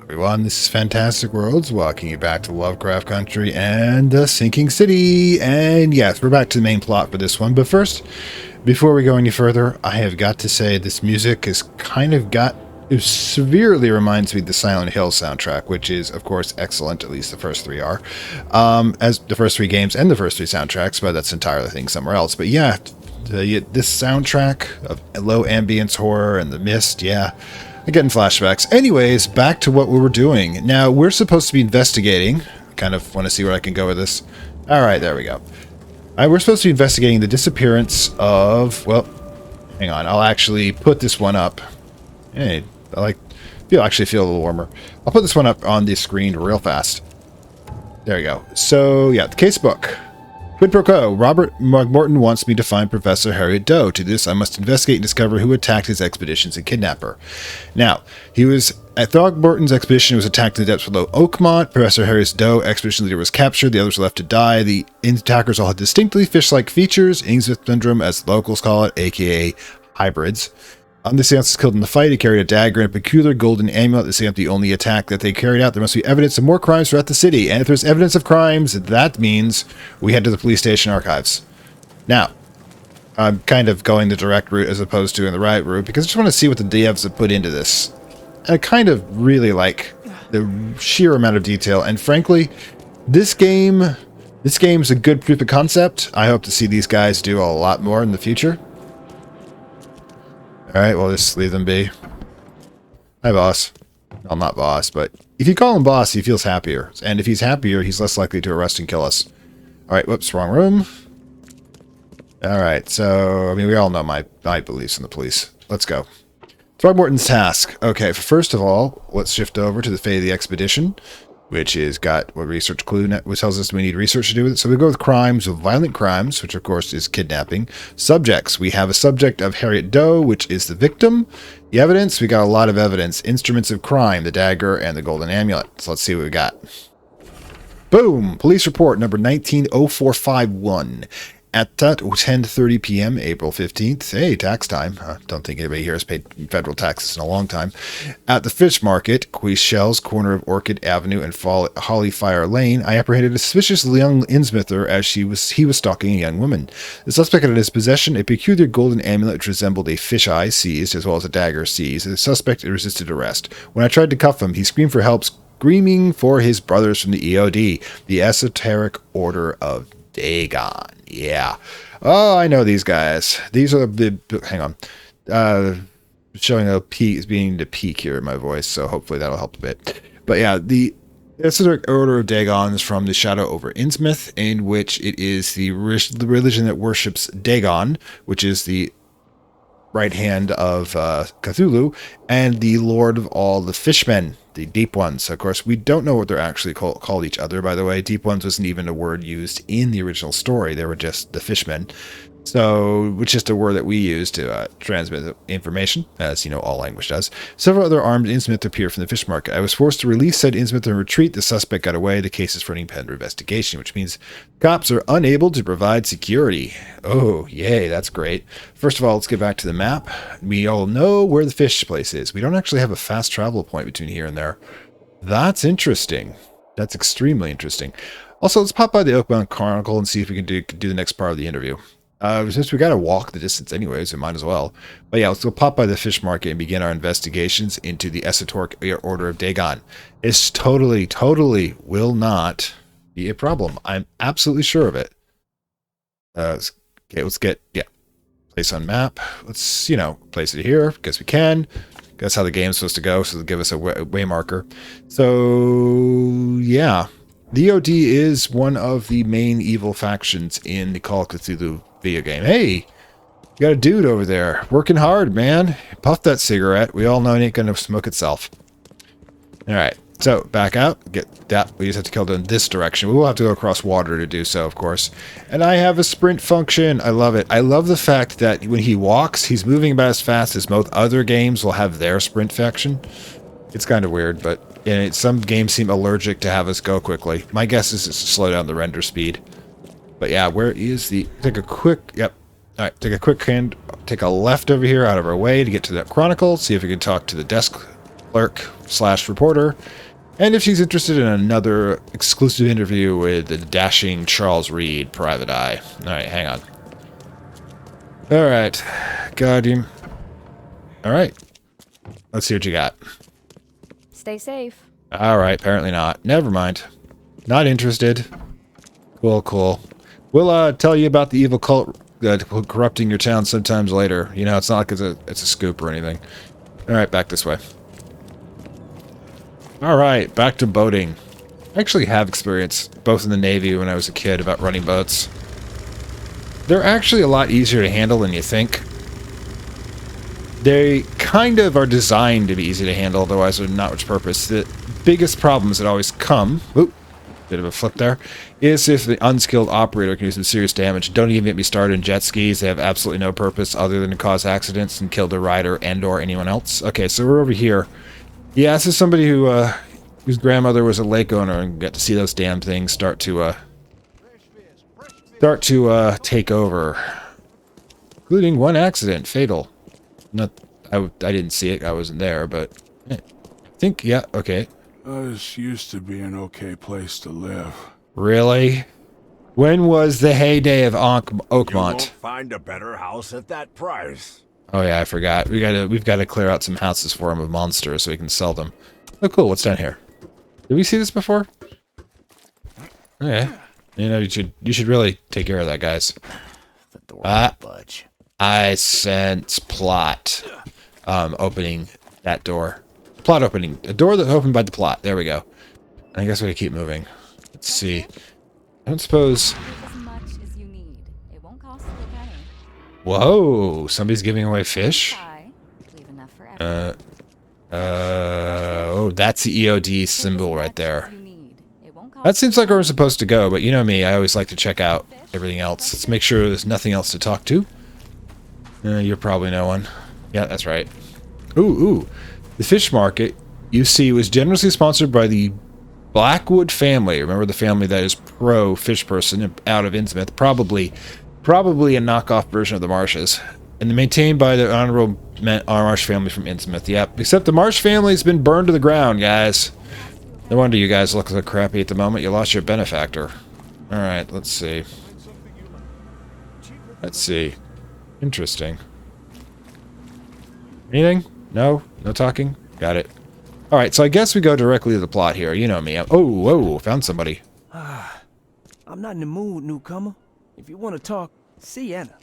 Everyone, this is Fantastic Worlds, welcoming you back to Lovecraft Country and the Sinking City. And yes, we're back to the main plot for this one. But first, before we go any further, I have got to say this music is it severely reminds me of the Silent Hill soundtrack, which is, of course, excellent. At least the first three are. As the first three games and the first three soundtracks, but that's entirely thing somewhere else. But yeah, this soundtrack of low ambience horror and the mist, yeah. I'm getting flashbacks. Anyways, back to what we were doing. Now, we're supposed to be investigating. Kind of want to see where I can go with this. Alright, there we go. We're supposed to be investigating the disappearance of... Well, hang on. I'll actually put this one up. Hey, actually feel a little warmer. I'll put this one up on the screen real fast. There we go. So, yeah, the casebook. Quid pro quo. Robert Morton wants me to find Professor Harriet Doe. To this, I must investigate and discover who attacked his expeditions and kidnap her. Now, Throckmorton's expedition was attacked in the depths below Oakmont. Professor Harriet Doe, expedition leader, was captured. The others were left to die. The attackers all had distinctly fish-like features, Ainsworth syndrome, as locals call it, aka hybrids. The seance was killed in the fight. He carried a dagger and a peculiar golden amulet. This isn't the only attack that they carried out. There must be evidence of more crimes throughout the city. And if there's evidence of crimes, that means we head to the police station archives. Now, I'm kind of going the direct route as opposed to in the right route because I just want to see what the devs have put into this. I kind of really like the sheer amount of detail. And frankly, this game's a good proof of concept. I hope to see these guys do a lot more in the future. Alright, well, just leave them be. Hi, boss. Well, not boss, but if you call him boss, he feels happier. And if he's happier, he's less likely to arrest and kill us. Alright, whoops, wrong room. Alright, so, I mean, we all know my beliefs in the police. Let's go. Throckmorton's task. Okay, first of all, let's shift over to the fate of the expedition, which is got what research clue which tells us we need research to do with it. So we go with crimes, with violent crimes, which of course is kidnapping. Subjects. We have a subject of Harriet Doe, which is the victim. The evidence. We got a lot of evidence. Instruments of crime, the dagger and the golden amulet. So let's see what we got. Boom! Police report number 190451. At 10:30 p.m., April 15th. Hey, tax time. Don't think anybody here has paid federal taxes in a long time. At the fish market, Queechells, corner of Orchid Avenue and Hollyfire Lane, I apprehended a suspicious young Innsmither as he was stalking a young woman. The suspect had in his possession a peculiar golden amulet which resembled a fish eye seized, as well as a dagger seized. The suspect resisted arrest. When I tried to cuff him, he screamed for help, screaming for his brothers from the EOD, the Esoteric Order of Dagon. Yeah. Oh, I know these guys. These are the... Hang on. Showing a peak is beginning to peak here in my voice, so hopefully that'll help a bit. But yeah, the Esoteric Order of Dagon is from the Shadow over Innsmouth, in which it is the religion that worships Dagon, which is the right hand of Cthulhu, and the Lord of all the fishmen, the Deep Ones. Of course, we don't know what they're actually called each other, by the way. Deep Ones wasn't even a word used in the original story. They were just the fishmen. So, which is the word that we use to transmit information, as you know all language does. Several other armed Innsmouth appeared from the fish market. I was forced to release said Innsmouth and retreat. The suspect got away. The case is for an independent investigation, which means cops are unable to provide security. Oh, yay, that's great. First of all, let's get back to the map. We all know where the fish place is. We don't actually have a fast travel point between here and there. That's interesting. That's extremely interesting. Also, let's pop by the Oakmont Chronicle and see if we can do the next part of the interview. Since we gotta walk the distance anyways, we might as well. But yeah, let's go pop by the fish market and begin our investigations into the Esoteric Order of Dagon. It's totally will not be a problem. I'm absolutely sure of it. Okay, let's get, place on map. Let's, place it here, because we can. That's how the game's supposed to go, so they'll give us a way marker. So, yeah. The OD is one of the main evil factions in the Call of Cthulhu video game. Hey, you got a dude over there working hard, man. Puff that cigarette. We all know it ain't gonna smoke itself. Alright, so back out. Get that. We just have to kill in this direction. We will have to go across water to do so, of course. And I have a sprint function. I love it. I love the fact that when he walks, he's moving about as fast as most other games will have their sprint function. It's kind of weird, but some games seem allergic to have us go quickly. My guess is it's to slow down the render speed. But yeah, where is the... Take a quick... Yep. Alright, take a quick take a left over here out of our way to get to that chronicle. See if we can talk to the desk clerk slash reporter, and if she's interested in another exclusive interview with the dashing Charles Reed, private eye. Alright, hang on. Alright. Got him. Alright. Let's see what you got. Stay safe. Alright, apparently not. Never mind. Not interested. Cool, cool. We'll tell you about the evil cult corrupting your town sometimes later. You know, it's not like it's a scoop or anything. Alright, back this way. Alright, back to boating. I actually have experience, both in the Navy when I was a kid, about running boats. They're actually a lot easier to handle than you think. They kind of are designed to be easy to handle, otherwise they're not much purpose. The biggest problems that always come, oop, bit of a flip there, is if the unskilled operator can do some serious damage. Don't even get me started in jet skis. They have absolutely no purpose other than to cause accidents and kill the rider and or anyone else. Okay, so we're over here. Yeah, this is somebody who whose grandmother was a lake owner and got to see those damn things start to take over, including one accident, fatal. Not, I didn't see it. I wasn't there, but I think, yeah, okay. This used to be an okay place to live. Really? When was the heyday of Oakmont? You won't find a better house at that price. Oh yeah, I forgot. We've got to clear out some houses for him of monsters so we can sell them. Oh, cool. What's down here? Did we see this before? Okay. You know, you should really take care of that, guys. The door won't budge. I sense plot. Opening that door. Plot opening. A door that opened by the plot. There we go. I guess we gotta keep moving. Let's see. I don't suppose... As much as you need. It won't cost you a penny. Whoa! Somebody's giving away fish? Leave enough for everyone. Oh, that's the EOD symbol right there. That seems like where we're supposed to go, but you know me, I always like to check out everything else. Let's make sure there's nothing else to talk to. You're probably no one. Yeah, that's right. Ooh. The fish market, you see, was generously sponsored by the Blackwood family. Remember the family that is pro-fish person out of Innsmouth. Probably a knockoff version of the Marshes. And maintained by the Honorable Marsh family from Innsmouth. Yep. Except the Marsh family's been burned to the ground, guys. No wonder you guys look so crappy at the moment. You lost your benefactor. Alright, let's see. Interesting. Anything? No? No talking? Got it. Alright, so I guess we go directly to the plot here. You know me. Whoa, found somebody. I'm not in the mood, newcomer. If you want to talk, see Anna.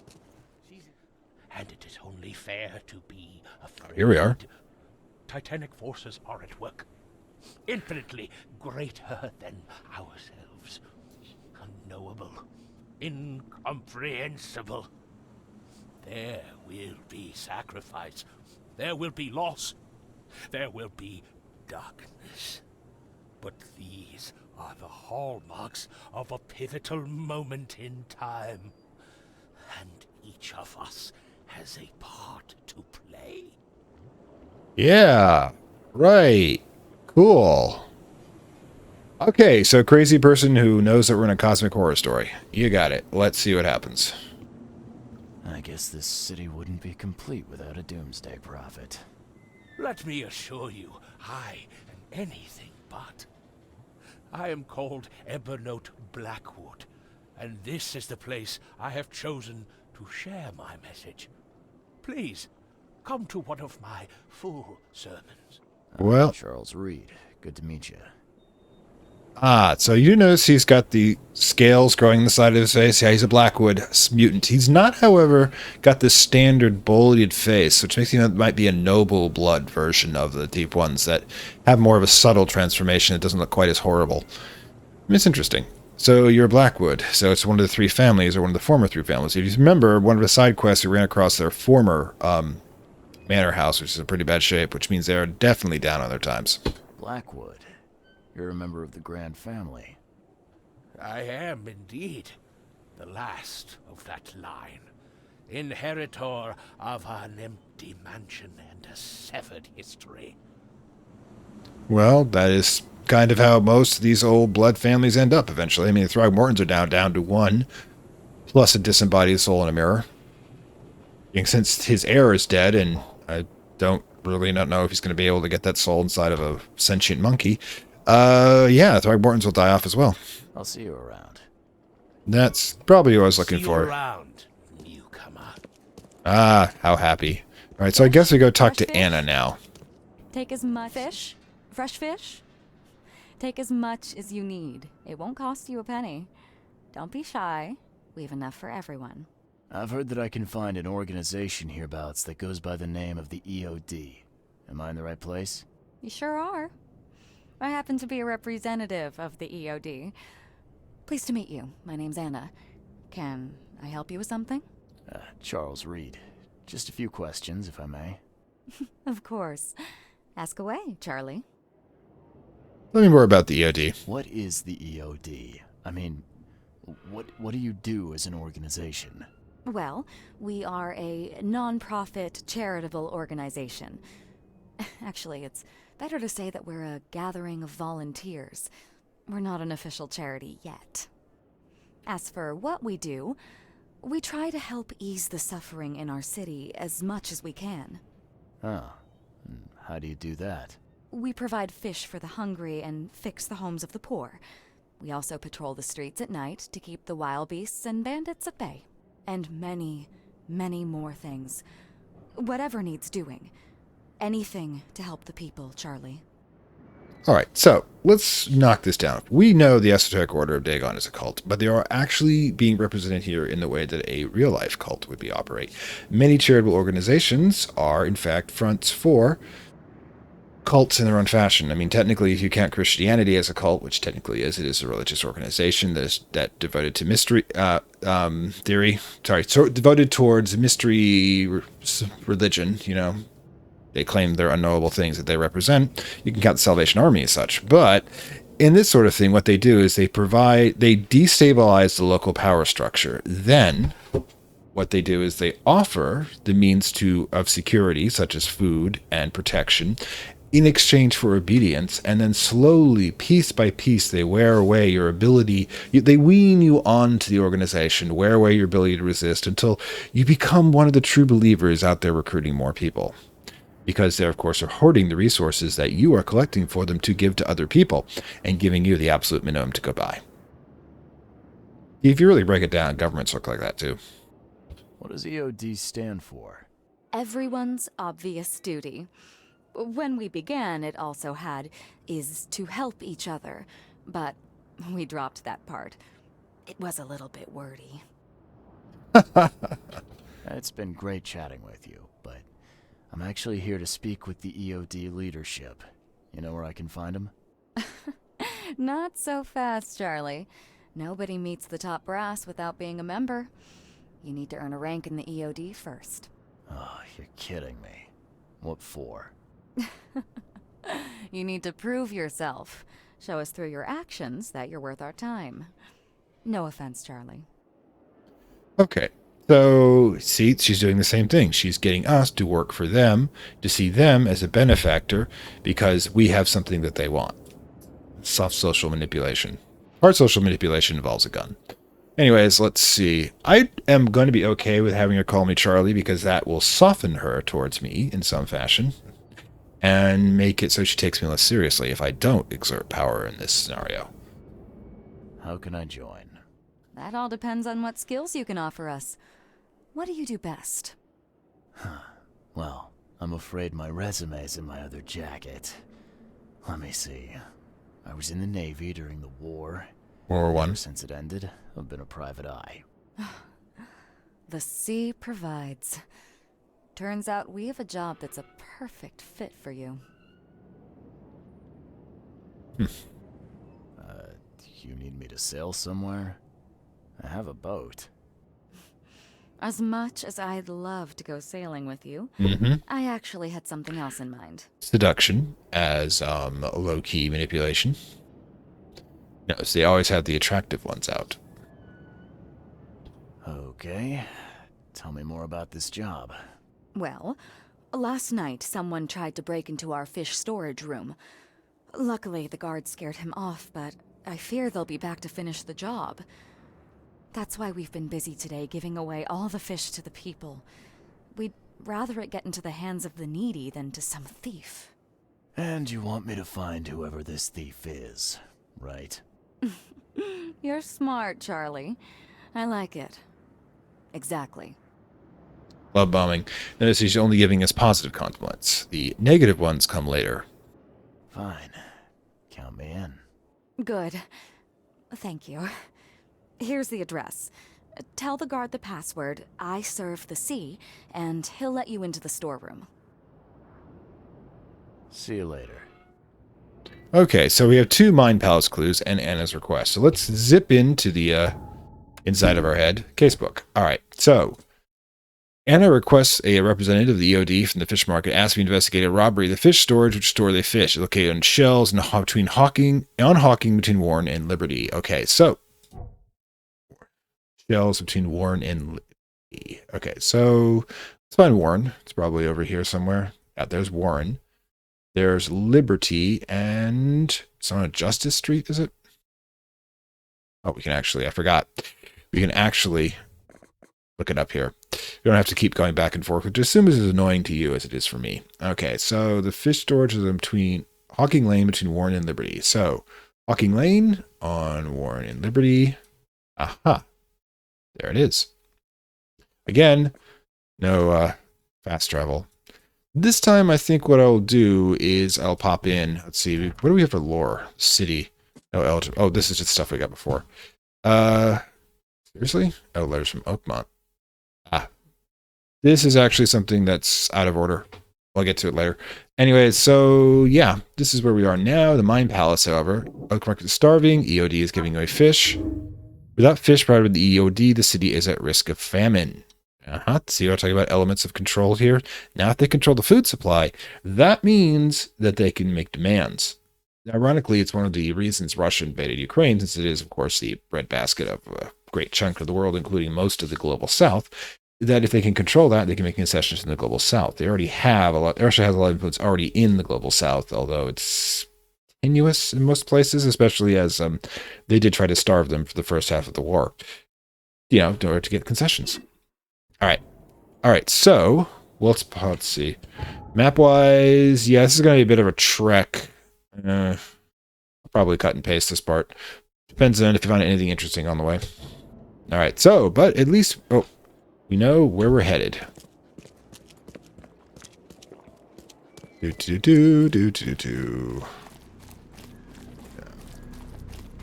And it is only fair to be afraid. Here we are. Titanic forces are at work. Infinitely greater than ourselves. Unknowable. Incomprehensible. There will be sacrifice. There will be loss. There will be darkness. But these are the hallmarks of a pivotal moment in time. And each of us has a part to play. Yeah, right. Cool. Okay, so crazy person who knows that we're in a cosmic horror story. You got it. Let's see what happens. I guess this city wouldn't be complete without a doomsday prophet. Let me assure you, I am anything but. I am called Ebernote Blackwood, and this is the place I have chosen to share my message. Please, come to one of my full sermons. Well, Charles Reed, good to meet you. So you notice he's got the scales growing in the side of his face. Yeah, he's a Blackwood mutant. He's not, however, got the standard bullied face, which makes him might be a noble blood version of the deep ones that have more of a subtle transformation that doesn't look quite as horrible. It's interesting. So you're Blackwood. So it's one of the three families, or one of the former three families. If you remember, one of the side quests, we ran across their former manor house, which is in pretty bad shape, which means they're definitely down on their times. Blackwood. You're a member of the Grand Family. I am indeed the last of that line, inheritor of an empty mansion and a severed history. Well, that is kind of how most of these old blood families end up eventually. I mean, the Throgmortons are down to one, plus a disembodied soul in a mirror. And since his heir is dead, and I don't really don't know if he's going to be able to get that soul inside of a sentient monkey. Yeah, Throckmorton's will die off as well. I'll see you around. That's probably what I was looking See you for. around, newcomer. Ah, how happy. All right, so I guess we go talk Fresh to fish? Anna now. Take as much fish. Fresh fish. Take as much as you need. It won't cost you a penny. Don't be shy. We have enough for everyone. I've heard that I can find an organization hereabouts that goes by the name of the EOD. Am I in the right place? You sure are. I happen to be a representative of the EOD. Pleased to meet you. My name's Anna. Can I help you with something? Charles Reed. Just a few questions, if I may. Of course. Ask away, Charlie. Tell me more about the EOD. What is the EOD? I mean, what do you do as an organization? Well, we are a non-profit charitable organization. Actually, it's better to say that we're a gathering of volunteers. We're not an official charity yet. As for what we do, we try to help ease the suffering in our city as much as we can. Oh, how do you do that? We provide fish for the hungry and fix the homes of the poor. We also patrol the streets at night to keep the wild beasts and bandits at bay. And many, many more things. Whatever needs doing. Anything to help the people, Charlie. All right, so let's knock this down. We know the Esoteric Order of Dagon is a cult, but they are actually being represented here in the way that a real-life cult would be operate. Many charitable organizations are, in fact, fronts for cults in their own fashion. I mean, technically, if you count Christianity as a cult, which technically is, it is a religious organization that devoted to mystery theory. Sorry, so devoted towards mystery religion. You know, they claim they're unknowable things that they represent. You can count the Salvation Army as such, but in this sort of thing, what they do is they destabilize the local power structure. Then what they do is they offer the means of security, such as food and protection, in exchange for obedience, and then slowly, piece by piece, they wear away your ability. They wean you onto the organization, wear away your ability to resist until you become one of the true believers out there recruiting more people. Because they, of course, are hoarding the resources that you are collecting for them to give to other people and giving you the absolute minimum to go by. If you really break it down, governments look like that too. What does EOD stand for? Everyone's obvious duty. When we began, it also had, is to help each other, but we dropped that part. It was a little bit wordy. It's been great chatting with you, but I'm actually here to speak with the EOD leadership. You know where I can find them? Not so fast, Charlie. Nobody meets the top brass without being a member. You need to earn a rank in the EOD first. Oh, you're kidding me. What for? You need to prove yourself. Show us through your actions that you're worth our time. No offense, Charlie. Okay. So, see, she's doing the same thing. She's getting us to work for them, to see them as a benefactor, because we have something that they want. Soft social manipulation. Hard social manipulation involves a gun. Anyways, let's see. I am going to be okay with having her call me Charlie, because that will soften her towards me in some fashion, and make it so she takes me less seriously if I don't exert power in this scenario. How can I join? That all depends on what skills you can offer us. What do you do best? Well, I'm afraid my resume's in my other jacket. Let me see. I was in the Navy during the war. War One. Ever since it ended, I've been a private eye. The sea provides. Turns out we have a job that's a perfect fit for you. You need me to sail somewhere? I have a boat. As much as I'd love to go sailing with you, I actually had something else in mind. Seduction as low-key manipulation. Notice they always have the attractive ones out. Okay. Tell me more about this job. Well, last night someone tried to break into our fish storage room. Luckily, the guards scared him off, but I fear they'll be back to finish the job. That's why we've been busy today giving away all the fish to the people. We'd rather it get into the hands of the needy than to some thief. And you want me to find whoever this thief is, right? You're smart, Charlie. I like it. Exactly. Love bombing. Notice he's only giving us positive compliments. The negative ones come later. Fine. Count me in. Good. Thank you. Here's the address. Tell the guard the password, I serve the sea, and he'll let you into the storeroom. See you later. Okay, so we have 2 Mind Palace clues and Anna's request. So let's zip into the inside of our head casebook. All right, so Anna requests a representative of the EOD from the fish market asks me to investigate a robbery of the fish storage, which store they fish, located on shelves between Hawking between Warren and Liberty. Okay, so shelves between Warren and Liberty. Okay, so let's find Warren. It's probably over here somewhere. Yeah, there's Warren. There's Liberty, and it's on a Justice Street, is it? Oh, we can actually, I forgot. We can actually look it up here. You don't have to keep going back and forth, which I assume is as annoying to you as it is for me. Okay, so the fish storage is between Hawking Lane between Warren and Liberty. So, Hawking Lane on Warren and Liberty. Aha. There it is. Again, no fast travel. This time, I think what I'll do is I'll pop in. Let's see. What do we have for lore? City. Oh, this is just stuff we got before. Seriously? Oh, letters from Oakmont. This is actually something that's out of order. I'll get to it later. Anyway, so yeah, this is where we are now. The Mind Palace, however. Oakmont is starving. EOD is giving away fish. Without fish provided with the EOD, the city is at risk of famine. See what I'm talking about? Elements of control here. Now, if they control the food supply, that means that they can make demands. Ironically, it's one of the reasons Russia invaded Ukraine, since it is, of course, the breadbasket of a great chunk of the world, including most of the global south, that if they can control that, they can make concessions in the global south. They already have a lot. Russia has a lot of influence already in the global south, although it's tenuous in most places, especially as they did try to starve them for the first half of the war, in order to get concessions. All right, so let's see. Map-wise, yeah, this is going to be a bit of a trek. I'll probably cut and paste this part. Depends on if you find anything interesting on the way. All right, so, but at least, we know where we're headed.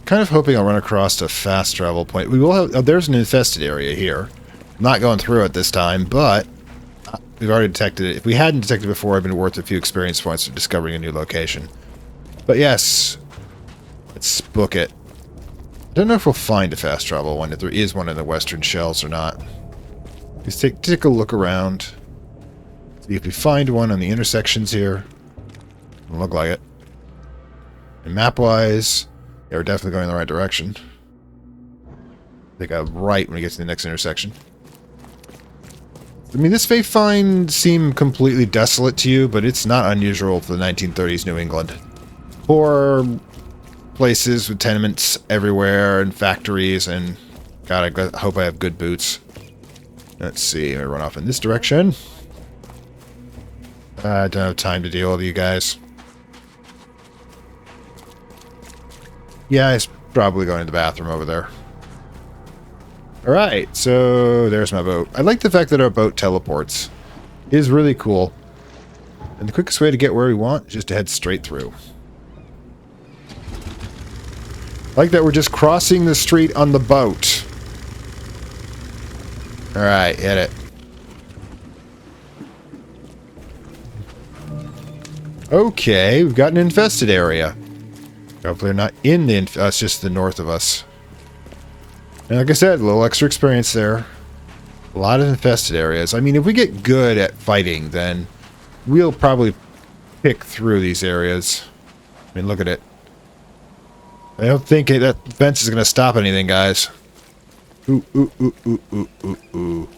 Kind of hoping I'll run across a fast travel point. We will have, there's an infested area here. I'm not going through it this time, but we've already detected it. If we hadn't detected it before, I've been worth a few experience points for discovering a new location. But yes, let's book it. I don't know if we'll find a fast travel one, if there is one in the western shells or not. Just take a look around. See if we find one on the intersections here. Doesn't look like it. And map-wise, yeah, we're definitely going in the right direction. I think I'm right when we get to the next intersection. I mean, this may seem completely desolate to you, but it's not unusual for the 1930s New England. Poor places with tenements everywhere and factories, and God, I hope I have good boots. Let's see, I run off in this direction. I don't have time to deal with you guys. Yeah, he's probably going to the bathroom over there. Alright, so there's my boat. I like the fact that our boat teleports. It is really cool. And the quickest way to get where we want is just to head straight through. I like that we're just crossing the street on the boat. Alright, hit it. Okay, we've got an infested area. Hopefully they're not in the it's just the north of us. And like I said, a little extra experience there. A lot of infested areas. I mean, if we get good at fighting, then we'll probably pick through these areas. I mean, look at it. I don't think that fence is going to stop anything, guys. Ooh, ooh, ooh, ooh, ooh, ooh, ooh.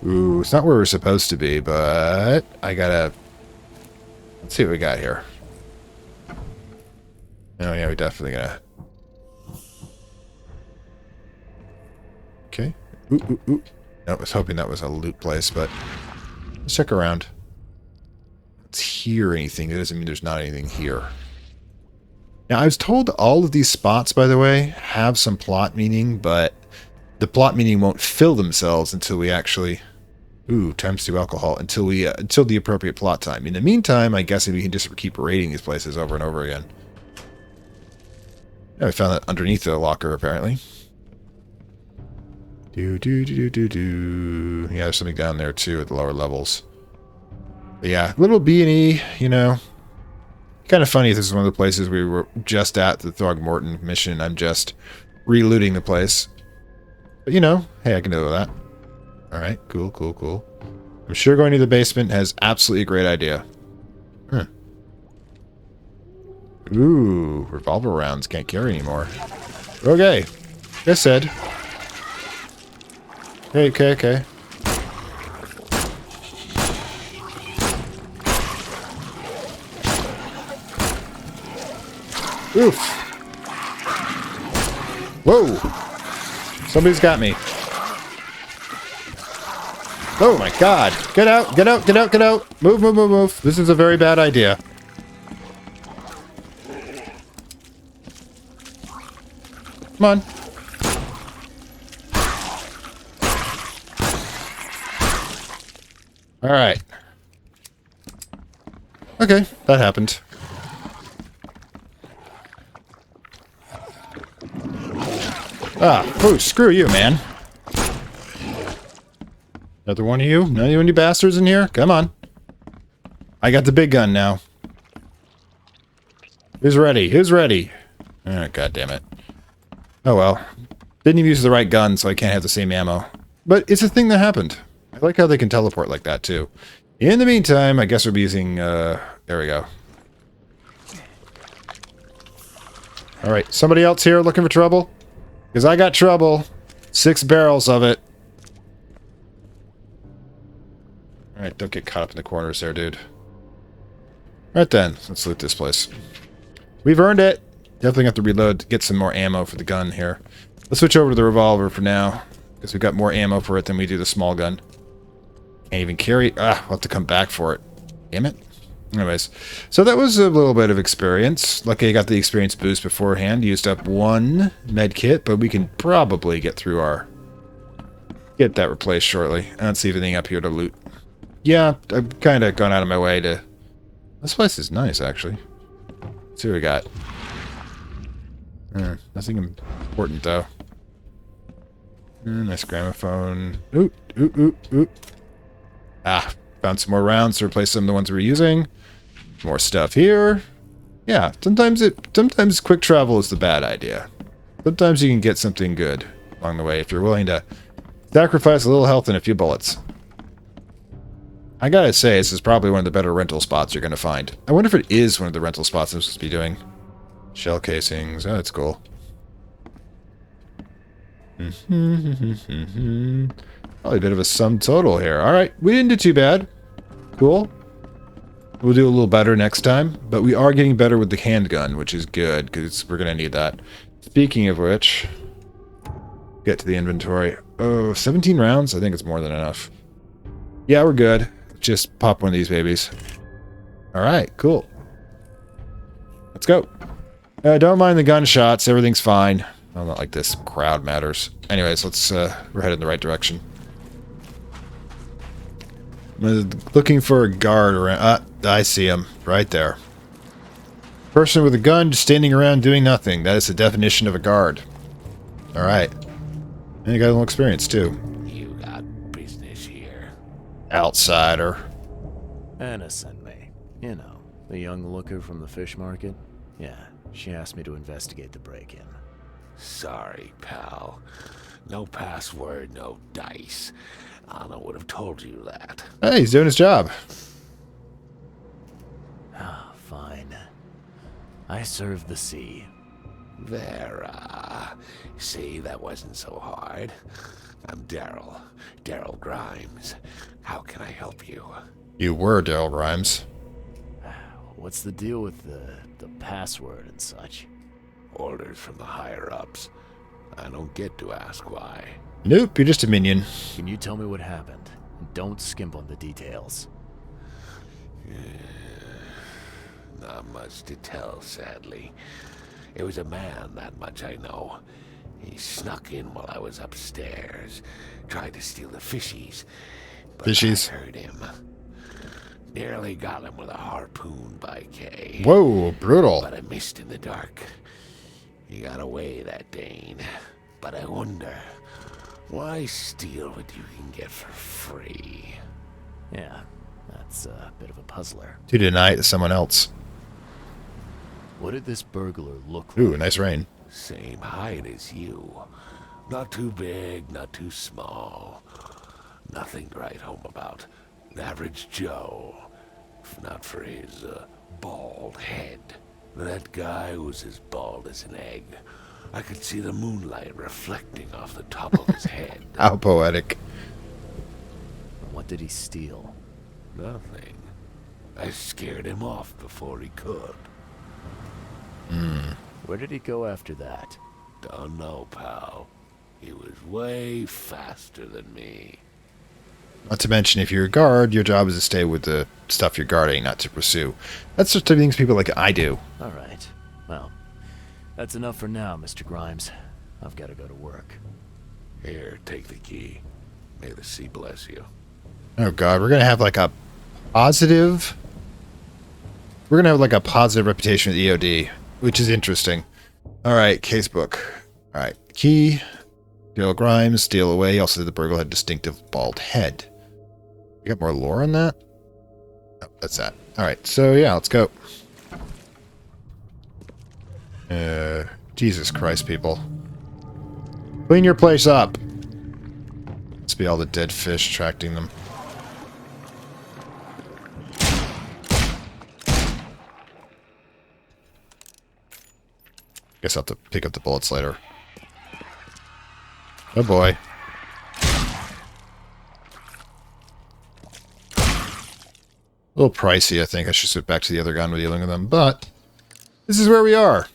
Ooh, it's not where we're supposed to be, but I gotta... Let's see what we got here. Oh, yeah, we definitely gotta... Okay. Ooh, ooh, ooh. I was hoping that was a loot place, but... Let's check around. Let's hear anything. That doesn't mean there's not anything here. Now, I was told all of these spots, by the way, have some plot meaning, but the plot meaning won't fill themselves until we actually... Ooh, ×2 alcohol. Until the appropriate plot time. In the meantime, I guess we can just keep raiding these places over and over again. Yeah, I found that underneath the locker, apparently. Yeah, there's something down there, too, at the lower levels. But yeah, little B&E, you know. Kind of funny if this is one of the places we were just at, the Throgmorton mission. I'm just relooting the place. But, you know, hey, I can do that. Alright, cool, cool, cool. I'm sure going to the basement has absolutely a great idea. Huh. Ooh, revolver rounds can't carry anymore. Okay. Like I said. Okay. Oof. Whoa. Somebody's got me. Oh my god. Get out, get out, get out, get out. Move, move, move, move. This is a very bad idea. Come on. Alright. Okay, that happened. Oh, screw you, man. Another one of you? None of you bastards in here? Come on. I got the big gun now. Who's ready? Who's ready? Oh, god damn it. Oh well. Didn't even use the right gun, so I can't have the same ammo. But it's a thing that happened. I like how they can teleport like that, too. In the meantime, I guess we'll be using, there we go. Alright, somebody else here looking for trouble? Because I got trouble. 6 barrels of it. Alright, don't get caught up in the corners there, dude. Alright then, let's loot this place. We've earned it! Definitely have to reload to get some more ammo for the gun here. Let's switch over to the revolver for now. Because we've got more ammo for it than we do the small gun. Can't even carry... we'll have to come back for it. Damn it. Anyways, so that was a little bit of experience. Lucky I got the experience boost beforehand. Used up 1 med kit, but we can probably get through our... Get that replaced shortly. I don't see anything up here to loot. Yeah, I've kind of gone out of my way to... This place is nice, actually. Let's see what we got. Nothing important, though. Nice gramophone. Ooh, ooh, ooh, ooh. Found some more rounds to replace some of the ones we were using. More stuff here. Yeah, sometimes quick travel is the bad idea. Sometimes you can get something good along the way if you're willing to sacrifice a little health and a few bullets. I gotta say, this is probably one of the better rental spots you're gonna find. I wonder if it is one of the rental spots I'm supposed to be doing. Shell casings. Oh, that's cool. Probably a bit of a sum total here. Alright, we didn't do too bad. Cool. We'll do a little better next time, but we are getting better with the handgun, which is good, because we're going to need that. Speaking of which, get to the inventory. Oh, 17 rounds? I think it's more than enough. Yeah, we're good. Just pop one of these babies. Alright, cool. Let's go. Don't mind the gunshots, everything's fine. Well, not like this crowd matters. Anyways, let's, we're headed in the right direction. I'm looking for a guard around. I see him. Right there. Person with a gun just standing around doing nothing. That is the definition of a guard. Alright. And you got a little experience, too. You got business here. Outsider. Anna sent me. You know, the young looker from the fish market. Yeah, she asked me to investigate the break-in. Sorry, pal. No password, no dice. Anna would have told you that. Hey, he's doing his job. Fine. I serve the sea. Vera. See, that wasn't so hard. I'm Daryl. Daryl Grimes. How can I help you? You were Daryl Grimes. What's the deal with the password and such? Orders from the higher-ups. I don't get to ask why. Nope, you're just a minion. Can you tell me what happened? And don't skimp on the details. Not much to tell, sadly. It was a man, that much I know. He snuck in while I was upstairs, tried to steal the fishies, but Fishies. I heard him. Nearly got him with a harpoon by Kay. Whoa, brutal. But I missed in the dark. He got away, that Dane. But I wonder, why steal what you can get for free? Yeah, that's a bit of a puzzler. To deny it to someone else. What did this burglar look like? Ooh, nice rain. Same height as you. Not too big, not too small. Nothing to write home about. An average Joe. If not for his bald head. That guy was as bald as an egg. I could see the moonlight reflecting off the top of his head. How poetic. What did he steal? Nothing. I scared him off before he could. Where did he go after that? Don't know, pal. He was way faster than me. Not to mention, if you're a guard, your job is to stay with the stuff you're guarding, not to pursue. That's just the things people like I do. All right. Well, that's enough for now, Mr. Grimes. I've got to go to work. Here, take the key. May the sea bless you. Oh god, we're gonna have like a positive... We're gonna have like a positive reputation with EOD, which is interesting. Alright, casebook. Alright, key. Steal Grimes, steal away. Also, the burglar had distinctive bald head. You got more lore on that? Oh, that's that. Alright, so yeah, let's go. Jesus Christ, people. Clean your place up. Must be all the dead fish attracting them. Guess I'll have to pick up the bullets later. Oh boy. A little pricey, I think. I should switch back to the other gun with dealing with them, but this is where we are.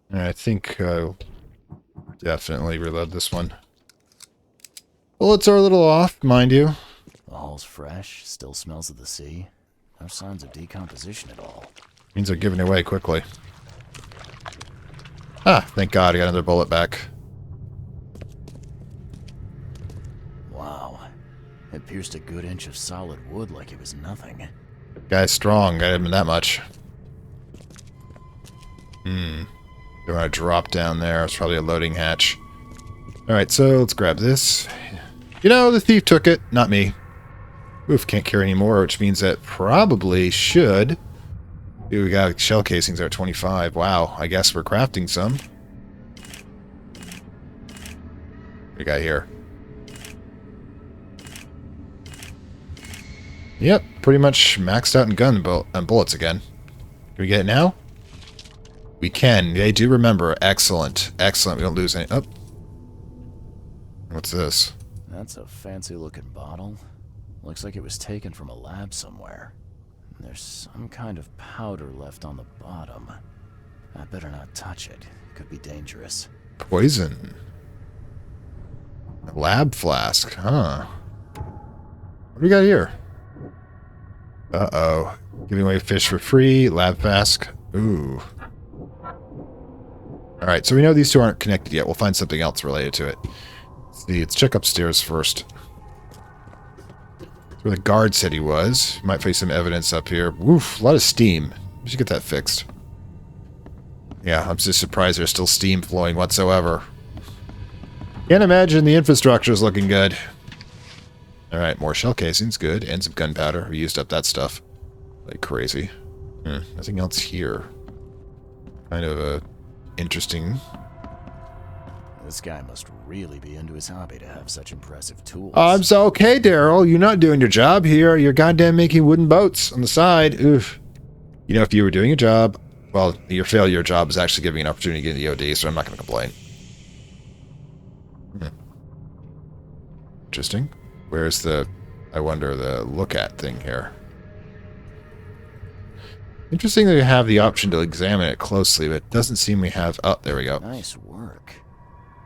And I think I'll definitely reload this one. Bullets are a little off, mind you. The hall's fresh, still smells of the sea. No signs of decomposition at all. Means they're giving away quickly. Ah, thank God I got another bullet back. Wow. It pierced a good inch of solid wood like it was nothing. Guy's strong, got him that much. Don't want to drop down there. It's probably a loading hatch. Alright, so let's grab this. You know, the thief took it, not me. Oof, can't carry any more, which means that probably should. Ooh, we got shell casings there at 25. Wow, I guess we're crafting some. What we got here? Yep, pretty much maxed out in bullets again. Can we get it now? We can. They do remember. Excellent. Excellent. We don't lose any. Oh. What's this? That's a fancy-looking bottle. Looks like it was taken from a lab somewhere. There's some kind of powder left on the bottom. I better not touch it. It could be dangerous. Poison. A lab flask. Huh. What do we got here? Uh-oh. Giving away fish for free. Lab flask. Ooh. Alright, so we know these two aren't connected yet. We'll find something else related to it. Let's see. Let's check upstairs first. Where the guard said he was. Might face some evidence up here. Woof, a lot of steam. We should get that fixed. Yeah, I'm just surprised there's still steam flowing whatsoever. Can't imagine the infrastructure is looking good. Alright, more shell casings, good. And some gunpowder. We used up that stuff. Like crazy. Nothing else here. Kind of interesting. This guy must really be into his hobby to have such impressive tools. I'm so okay, Daryl. You're not doing your job here. You're goddamn making wooden boats on the side. Oof. You know, if you were doing your job, well, your failure job is actually giving an opportunity to get in the OD, so I'm not going to complain. Interesting. Where's the, I wonder, the look at thing here? Interesting that we have the option to examine it closely, but it doesn't seem we have... Oh, there we go. Nice work.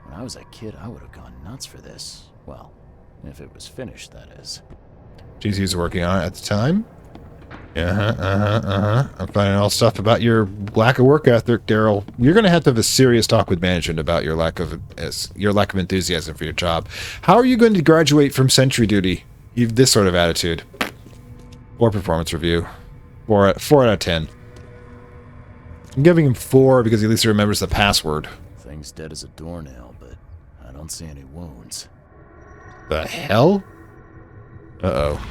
When I was a kid, I would have gone nuts for this. Well, If it was finished, that is. GC was working on it at the time. I'm finding all stuff about your lack of work ethic, Daryl. You're going to have a serious talk with management about your lack of enthusiasm for your job. How are you going to graduate from sentry duty? You've this sort of attitude. Or performance review. 4 out of 10. I'm giving him 4 because at least he remembers the password. Thing's dead as a doornail, but I don't see any wounds. The hell? Uh-oh.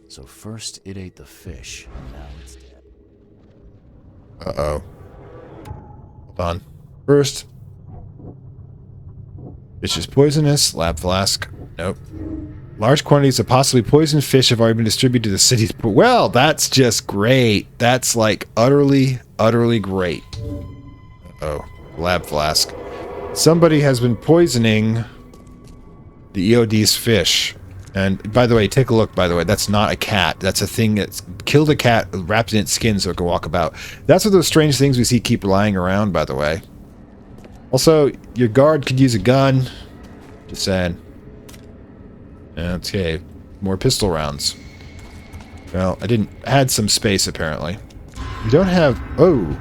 So first it ate the fish, and now it's dead. Uh-oh. Hold on. First. Fish is poisonous. Lab flask. Nope. Large quantities of possibly poisoned fish have already been distributed to the cities. Well, that's just great. That's like utterly, utterly great. Uh-oh. Lab flask. Somebody has been poisoning the EOD's fish. And by the way, take a look, by the way. That's not a cat. That's a thing that's killed a cat, wrapped in its skin so it can walk about. That's what those strange things we see keep lying around, by the way. Also, your guard could use a gun. Just saying. Okay. More pistol rounds. Well, I had some space, apparently. We don't have... Oh.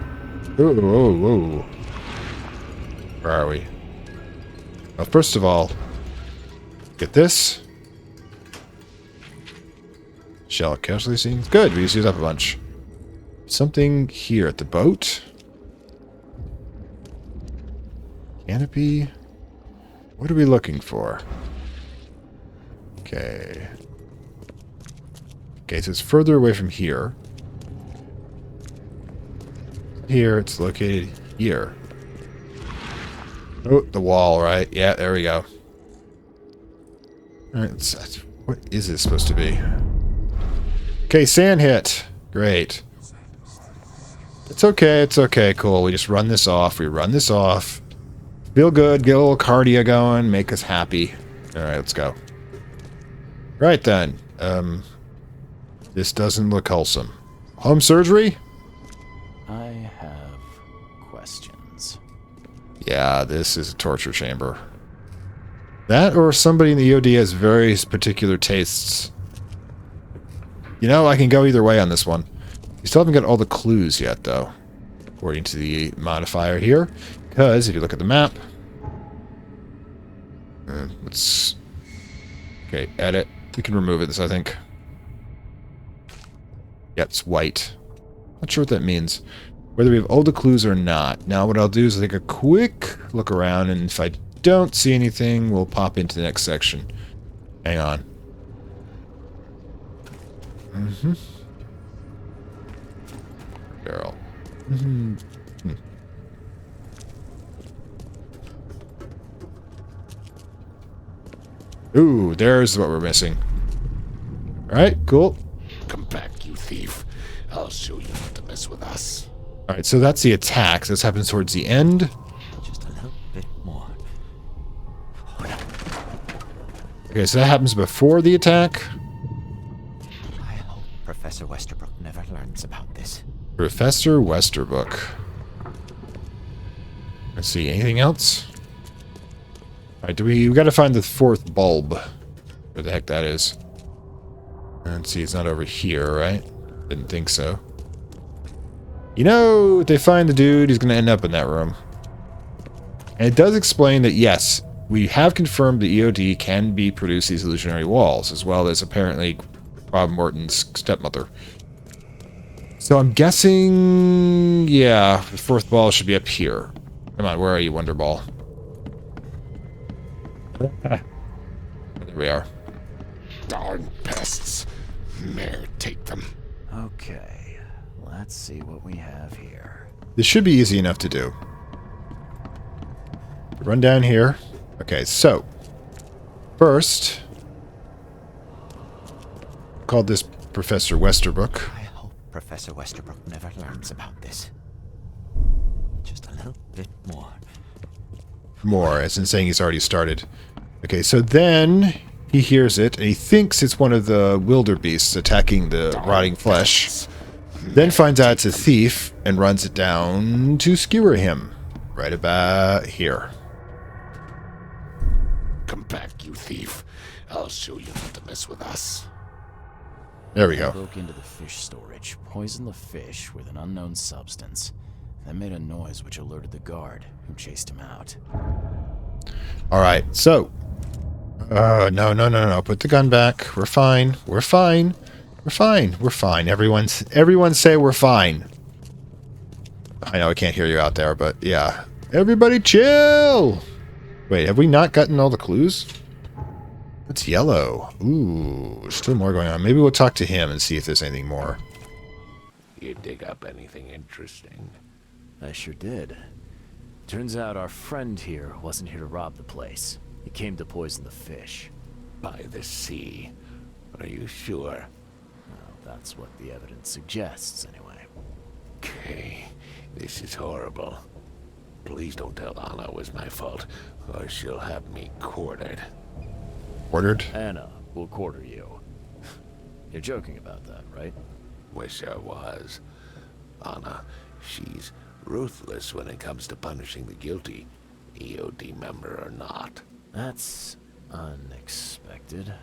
Oh. Where are we? Well, first of all, get this. Shell casualty scenes. Good, we just used up a bunch. Something here at the boat. Canopy. What are we looking for? Okay. Okay, so it's further away from here. Here, it's located here. Oh, the wall, right? Yeah, there we go. Alright, what is it supposed to be? Okay, sand hit. Great. It's okay, cool. We just run this off. Feel good, get a little cardio going, make us happy. Alright, let's go. Right then. This doesn't look wholesome. Home surgery? I have questions. Yeah, this is a torture chamber. That or somebody in the EOD has very particular tastes. You know, I can go either way on this one. We still haven't got all the clues yet, though. According to the modifier here. Because, if you look at the map... let's... Okay, edit. We can remove this, I think. Yeah, it's white. Not sure what that means. Whether we have all the clues or not. Now, what I'll do is take a quick look around, and if I don't see anything, we'll pop into the next section. Hang on. Barrel. Ooh, there's what we're missing. Alright, cool. Come back, you thief. I'll show you not to mess with us. Alright, so that's the attack. This happens towards the end. Just a little bit more. Okay, so that happens before the attack. I hope Professor Westerbrook never learns about this. Professor Westerbrook. Let's see, anything else? Alright, we gotta find the 4th bulb. Where the heck that is. Let's see, it's not over here, right? Didn't think so. You know, if they find the dude, he's gonna end up in that room. And it does explain that, yes, we have confirmed that EOD can produce these illusionary walls, as well as apparently Bob Morton's stepmother. So I'm guessing, yeah, the 4th ball should be up here. Come on, where are you, Wonder Ball? There we are. Darn pests. May take them. Okay, let's see what we have here. This should be easy enough to do. Run down here. Okay, so first, called this Professor Westerbrook. I hope Professor Westerbrook never learns about this. Just a little bit more. More, as in saying he's already started. Okay, so then he hears it, and he thinks it's one of the wildebeests attacking the rotting flesh. Then finds out it's a thief, and runs it down to skewer him. Right about here. back, you thief. I'll show you not to mess with us. There we I go. broke into the fish storage, poisoned the fish with an unknown substance, then made a noise which alerted the guard, who chased him out. All right, so... no. Put the gun back. We're fine. We're fine. We're fine. We're fine. Everyone say we're fine. I know I can't hear you out there, but yeah. Everybody chill! Wait, have we not gotten all the clues? It's yellow. Ooh, there's still more going on. Maybe we'll talk to him and see if there's anything more. You dig up anything interesting? I sure did. Turns out our friend here wasn't here to rob the place. He came to poison the fish. By the sea. Are you sure? Well, that's what the evidence suggests, anyway. Okay, this is horrible. Please don't tell Anna it was my fault, or she'll have me quartered. Ordered? Anna will quarter you. You're joking about that, right? Wish I was. Anna, she's ruthless when it comes to punishing the guilty, EOD member or not. That's unexpected.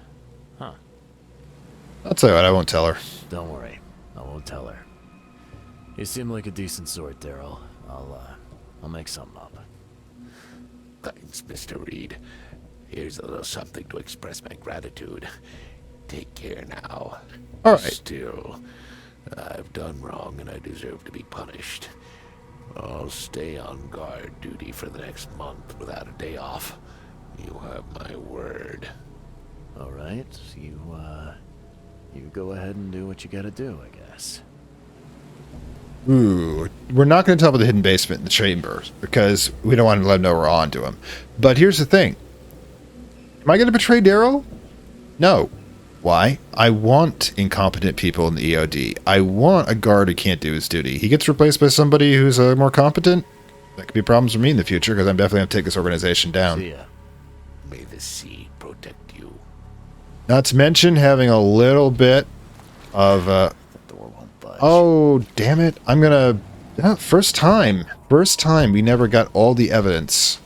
Huh. I'll tell you what, I won't tell her. Don't worry. I won't tell her. You seem like a decent sort, Daryl. I'll make something up. Thanks, Mr. Reed. Here's a little something to express my gratitude. Take care now. All right. Still, I've done wrong and I deserve to be punished. I'll stay on guard duty for the next month without a day off. You have my word. All right. You go ahead and do what you gotta do, I guess. Ooh, we're not going to tell about the hidden basement in the chamber because we don't want to let him know we're on to him. But here's the thing. Am I going to betray Daryl? No. Why? I want incompetent people in the EOD. I want a guard who can't do his duty. He gets replaced by somebody who's more competent. That could be problems for me in the future because I'm definitely going to take this organization down. See ya. May the sea protect you. Not to mention having a little bit of... The door won't budge. Oh, damn it. I'm going to... first time. First time we never got all the evidence.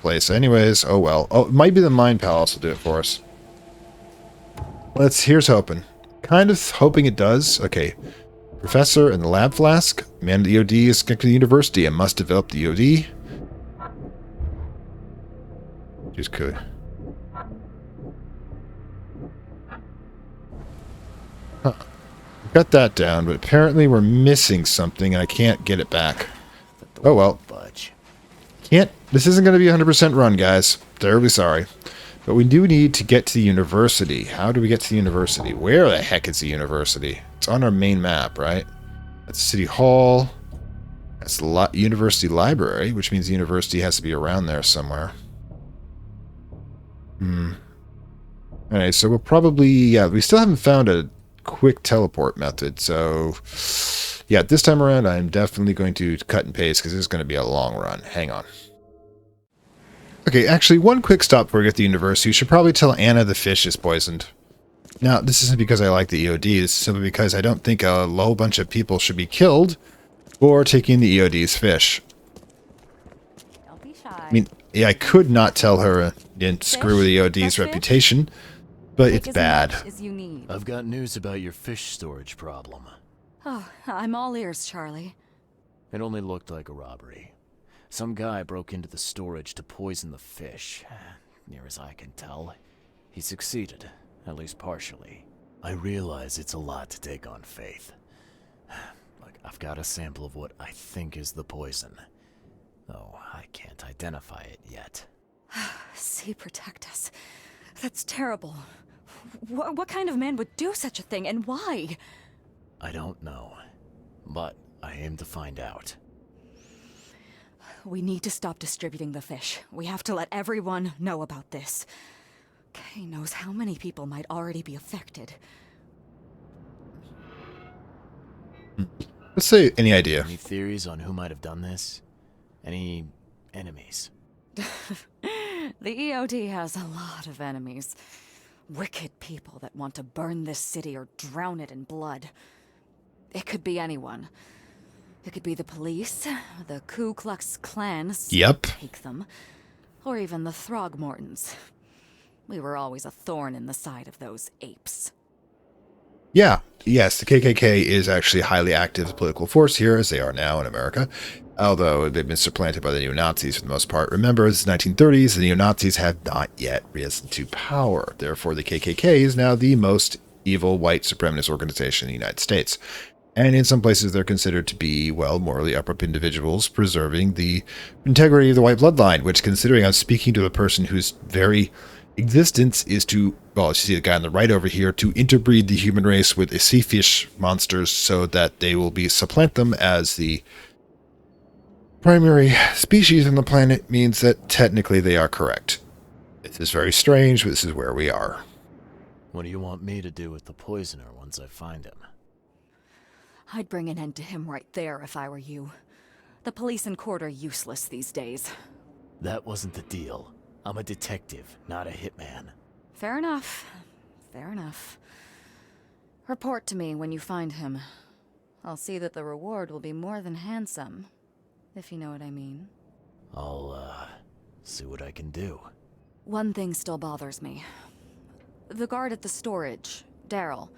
Place. Anyways, oh well. Oh, it might be the Mind Palace will do it for us. Here's hoping. Kind of hoping it does. Okay. Professor and the lab flask. Man of the EOD is connected to the university and must develop the EOD. Just could. Huh. Got that down, but apparently we're missing something and I can't get it back. Oh well. Budge. Can't. This isn't going to be 100% run, guys. Terribly sorry. But we do need to get to the university. How do we get to the university? Where the heck is the university? It's on our main map, right? That's City Hall. That's the university library, which means the university has to be around there somewhere. Alright, so we'll probably... Yeah, we still haven't found a quick teleport method, so... Yeah, this time around, I'm definitely going to cut and paste, because this is going to be a long run. Hang on. Okay, actually, one quick stop before we get to the university. You should probably tell Anna the fish is poisoned. Now, this isn't because I like the EOD. This is simply because I don't think a whole bunch of people should be killed for taking the EOD's fish. Don't be shy. I mean, yeah, I could not tell her didn't screw with the EOD's reputation, but Take it's as bad. much as you need. I've got news about your fish storage problem. Oh, I'm all ears, Charlie. It only looked like a robbery. Some guy broke into the storage to poison the fish. Near as I can tell, he succeeded, at least partially. I realize it's a lot to take on faith. Look, I've got a sample of what I think is the poison, though I can't identify it yet. Sea, protect us. That's terrible. What kind of man would do such a thing, and why? I don't know, but I aim to find out. We need to stop distributing the fish. We have to let everyone know about this. Kay knows how many people might already be affected. Let's say any idea. Any theories on who might have done this? Any enemies? The EOD has a lot of enemies. Wicked people that want to burn this city or drown it in blood. It could be anyone. It could be the police, the Ku Klux Klan, Yep. take them, or even the Throgmortons. We were always a thorn in the side of those apes. Yeah, yes, the KKK is actually a highly active political force here, as they are now in America, although they've been supplanted by the neo-Nazis for the most part. Remember, it's the 1930s, the neo-Nazis have not yet risen to power. Therefore, the KKK is now the most evil white supremacist organization in the United States. And in some places, they're considered to be, well, morally upright individuals preserving the integrity of the white bloodline, which, considering I'm speaking to a person whose very existence is to, well, you see the guy on the right over here, to interbreed the human race with sea fish monsters so that they will supplant them as the primary species on the planet, means that technically they are correct. This is very strange, but this is where we are. What do you want me to do with the poisoner once I find him? I'd bring an end to him right there if I were you. The police and court are useless these days. That wasn't the deal. I'm a detective, not a hitman. Fair enough. Fair enough. Report to me when you find him. I'll see that the reward will be more than handsome, if you know what I mean. I'll, see what I can do. One thing still bothers me. The guard at the storage, Daryl.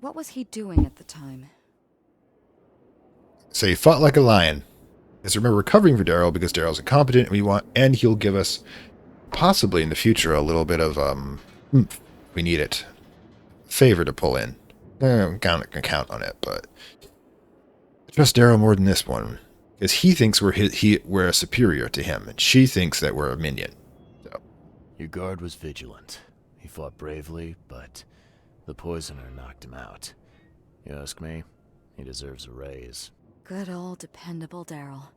What was he doing at the time? So he fought like a lion. Because remember, we're covering for Daryl because Daryl's incompetent, and he'll give us, possibly in the future, a little bit of, we need it. Favor to pull in. Count on it, but I trust Daryl more than this one. Because he thinks we're a superior to him, and she thinks that we're a minion. So. Your guard was vigilant. He fought bravely, but the poisoner knocked him out. You ask me, he deserves a raise. Good old dependable Daryl.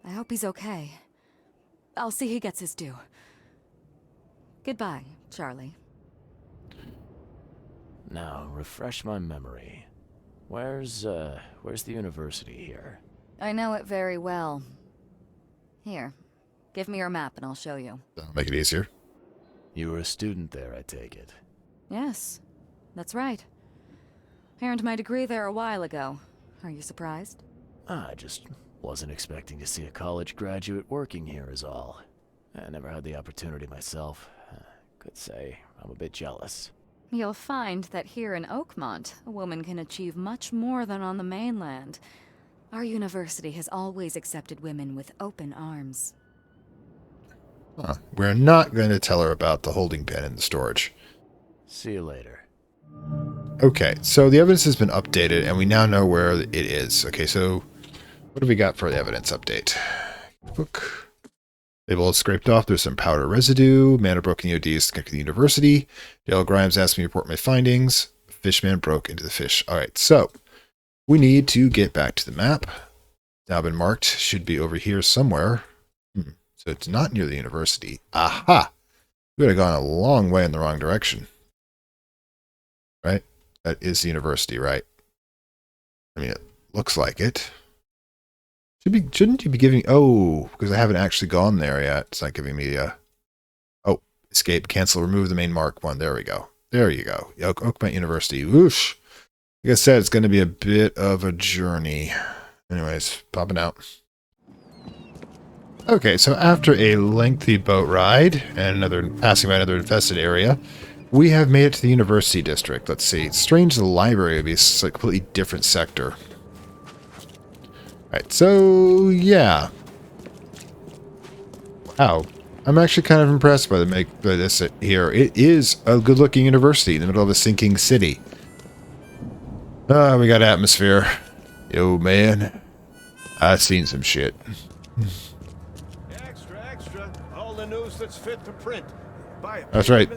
I hope he's okay. I'll see he gets his due. Goodbye, Charlie. Now, refresh my memory. Where's the university here? I know it very well. Here, give me your map and I'll show you. That'll make it easier. You were a student there, I take it. Yes, that's right. I earned my degree there a while ago. Are you surprised? I just wasn't expecting to see a college graduate working here is all. I never had the opportunity myself. Could say I'm a bit jealous. You'll find that here in Oakmont, a woman can achieve much more than on the mainland. Our university has always accepted women with open arms. Huh. We're not going to tell her about the holding pen in the storage. See you later. Okay, so the evidence has been updated, and we now know where it is. Okay, so what have we got for the evidence update? Book. Label is scraped off. There's some powder residue. Man of broken EODs connected to the university. Dale Grimes asked me to report my findings. Fishman broke into the fish. All right, so we need to get back to the map. Now been marked. Should be over here somewhere. So it's not near the university. Aha! We would have gone a long way in the wrong direction. Right? That is the university, right? I mean, it looks like it. Shouldn't you be giving... Oh, because I haven't actually gone there yet. It's not giving me a... Oh, escape, cancel, remove the main mark one. There we go. There you go. Oakmont University. Whoosh. Like I said, it's going to be a bit of a journey. Anyways, popping out. Okay, so after a lengthy boat ride and passing by another infested area, we have made it to the university district. Let's see. It's strange the library would be a completely different sector. Alright, so yeah. Wow. I'm actually kind of impressed by this here. It is a good-looking university in the middle of a sinking city. We got atmosphere. Yo, man. I've seen some shit. Extra. All the news that's fit to print. Buy it. That's right.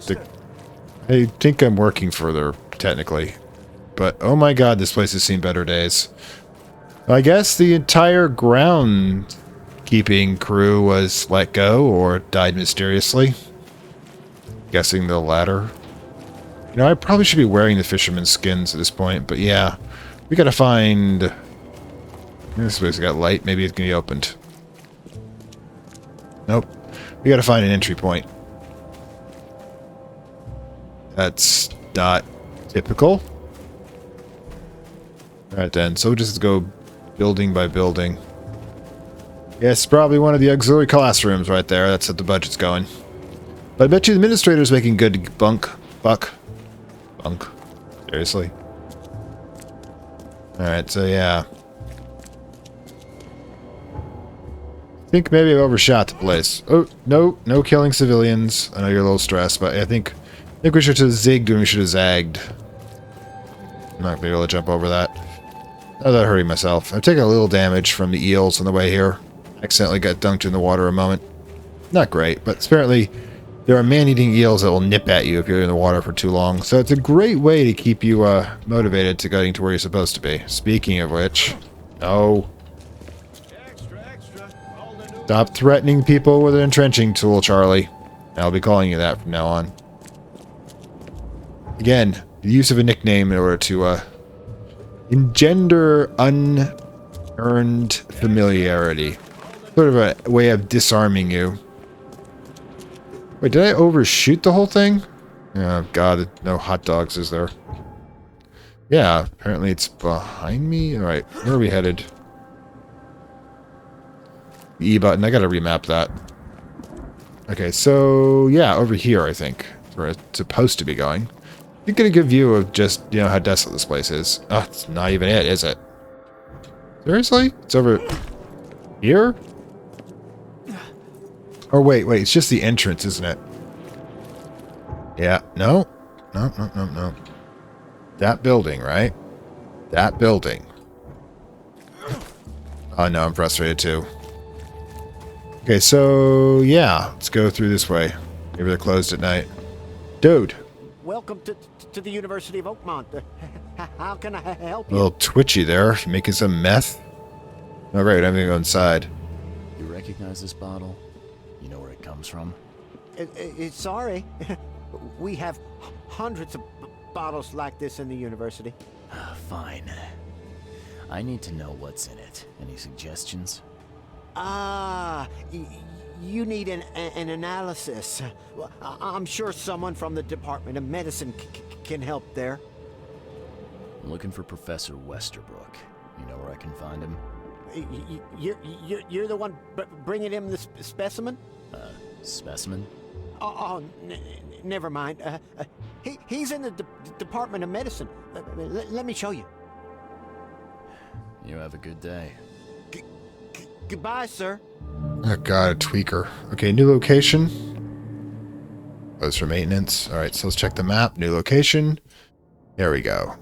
I think I'm working further, technically. But, oh my god, this place has seen better days. I guess the entire groundkeeping crew was let go or died mysteriously. Guessing the latter. You know, I probably should be wearing the fisherman's skins at this point, but yeah. We gotta find... This place got light. Maybe it can be opened. Nope. We gotta find an entry point. That's not typical. Alright then, so we'll just go building by building. Yes, probably one of the auxiliary classrooms right there. That's what the budget's going. But I bet you the administrator's making good bunk. Seriously. Alright, so yeah. I think maybe I overshot the place. Oh, no killing civilians. I know you're a little stressed, but I think we should have zigged when we should have zagged. I'm not going to be able to jump over that. Oh, that hurting myself. I've taken a little damage from the eels on the way here. Accidentally got dunked in the water a moment. Not great, but apparently there are man-eating eels that will nip at you if you're in the water for too long. So it's a great way to keep you motivated to getting to where you're supposed to be. Speaking of which, no. Stop threatening people with an entrenching tool, Charlie. I'll be calling you that from now on. Again, the use of a nickname in order to engender unearned familiarity. Sort of a way of disarming you. Wait, did I overshoot the whole thing? Oh god, no hot dogs, is there? Yeah, apparently it's behind me. Alright, where are we headed? The E button, I gotta remap that. Okay, so yeah, over here I think. Where it's supposed to be going. You get a good view of just, you know, how desolate this place is. Oh, it's not even it, is it? Seriously? It's over here? Or wait, it's just the entrance, isn't it? Yeah, no. That building, right? That building. Oh no, I'm frustrated too. Okay, so yeah, let's go through this way. Maybe they're closed at night. Dude. Welcome to the University of Oakmont. How can I help A little twitchy there. Making some meth? All right, I'm gonna go inside. You recognize this bottle? You know where it comes from? Sorry. We have hundreds of bottles like this in the university. Fine. I need to know what's in it. Any suggestions? You need an analysis. Well, I'm sure someone from the Department of Medicine can help there. I'm looking for Professor Westerbrook. You know where I can find him? You're the one bringing him the specimen? Specimen? Never mind. He's in the Department of Medicine. Let me show you. You have a good day. Goodbye, sir. Oh god, a tweaker. Okay, new location. Those for maintenance. Alright, so let's check the map. New location. There we go.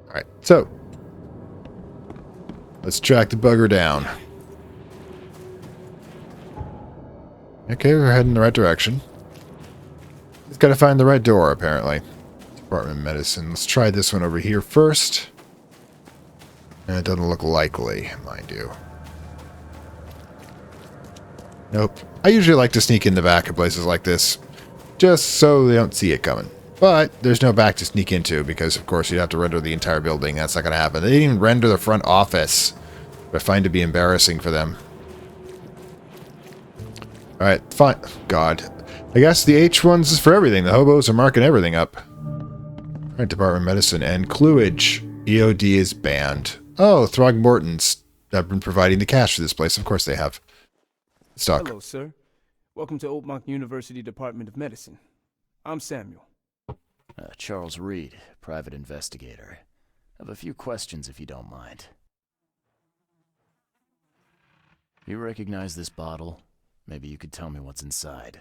Alright, so let's track the bugger down. Okay, we're heading in the right direction. Just gotta find the right door, apparently. Department of Medicine. Let's try this one over here first. And it doesn't look likely, mind you. Nope. I usually like to sneak in the back of places like this, just so they don't see it coming. But there's no back to sneak into, because of course you'd have to render the entire building. That's not going to happen. They didn't even render the front office, which I find to be embarrassing for them. Alright, fine. God. I guess the H ones is for everything. The hobos are marking everything up. Alright, Department of Medicine. And Cluage. EOD is banned. Oh, Throgmorton's have been providing the cash for this place. Of course they have. Stock. Hello, sir. Welcome to Oakmont University Department of Medicine. I'm Samuel. Charles Reed, private investigator. I have a few questions if you don't mind. You recognize this bottle? Maybe you could tell me what's inside.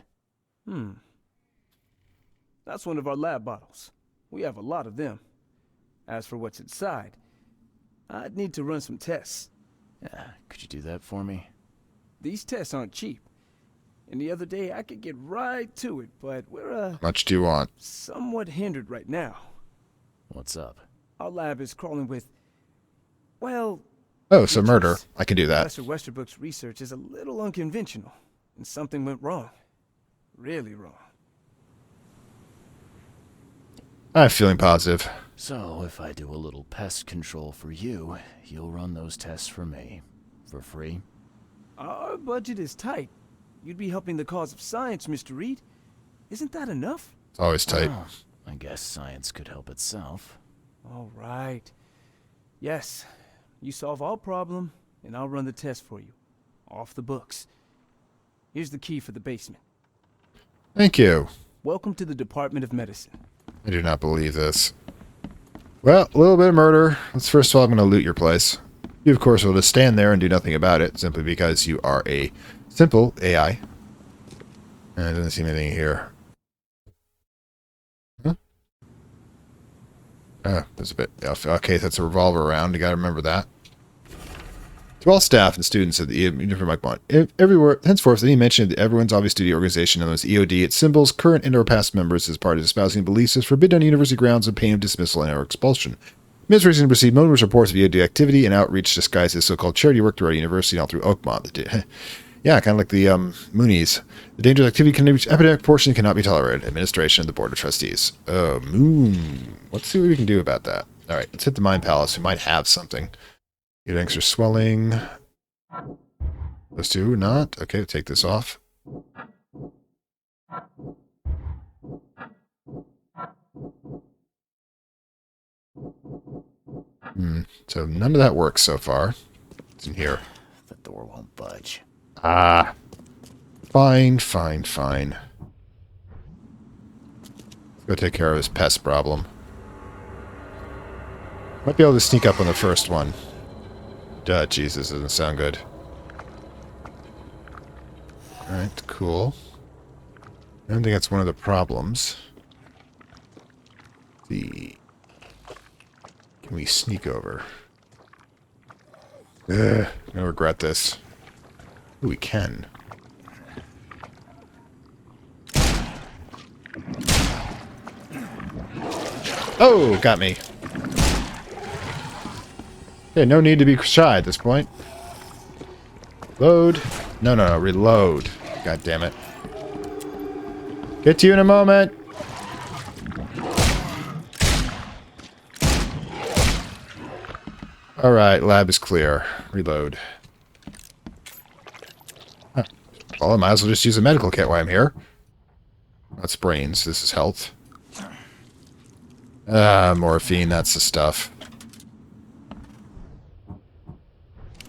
That's one of our lab bottles. We have a lot of them. As for what's inside, I'd need to run some tests. Could you do that for me? These tests aren't cheap. And the other day I could get right to it, but we're How much do you want? somewhat hindered right now. What's up? Our lab is crawling with, well... Oh, so murder. I can do that. Professor Westerbrook's research is a little unconventional, and something went wrong. Really wrong. I'm feeling positive. So, if I do a little pest control for you, you'll run those tests for me. For free? Our budget is tight. You'd be helping the cause of science, Mr. Reed. Isn't that enough? It's always tight. Oh, I guess science could help itself. All right. Yes. You solve our problem, and I'll run the test for you. Off the books. Here's the key for the basement. Thank you. Welcome to the Department of Medicine. I do not believe this. Well, a little bit of murder. Let's first of all, I'm going to loot your place. You, of course, will just stand there and do nothing about it, simply because you are a simple AI. And it doesn't seem anything here. Huh? Ah, there's a bit. Okay, that's a revolver round. You got to remember that. To all staff and students at the Uniform everywhere, henceforth, any mention of everyone's obvious duty organization known as EOD, its symbols, current and or past members as part of espousing beliefs is forbidden on university grounds of pain of dismissal and or expulsion. Administration received numerous reports of EOD activity and outreach disguised as so-called charity work throughout university and all through Oakmont. Yeah, kind of like the Moonies. The dangerous activity can reach epidemic proportion and cannot be tolerated. Administration and the Board of Trustees. Oh, Moon. Let's see what we can do about that. All right, let's hit the Mind Palace. We might have something. Get extra swelling. Those two, not. Okay, take this off. So none of that works so far. It's in here. The door won't budge. Ah. Fine, fine, fine. Let's go take care of his pest problem. Might be able to sneak up on the first one. Duh, Jesus, doesn't sound good. Alright, cool. I don't think that's one of the problems. Can we sneak over? I'm gonna regret this. Ooh, we can. Oh, got me. Okay, no need to be shy at this point. Load. No, reload. God damn it. Get to you in a moment. Alright, lab is clear. Reload. Huh. Well, I might as well just use a medical kit while I'm here. That's brains. This is health. Morphine, that's the stuff.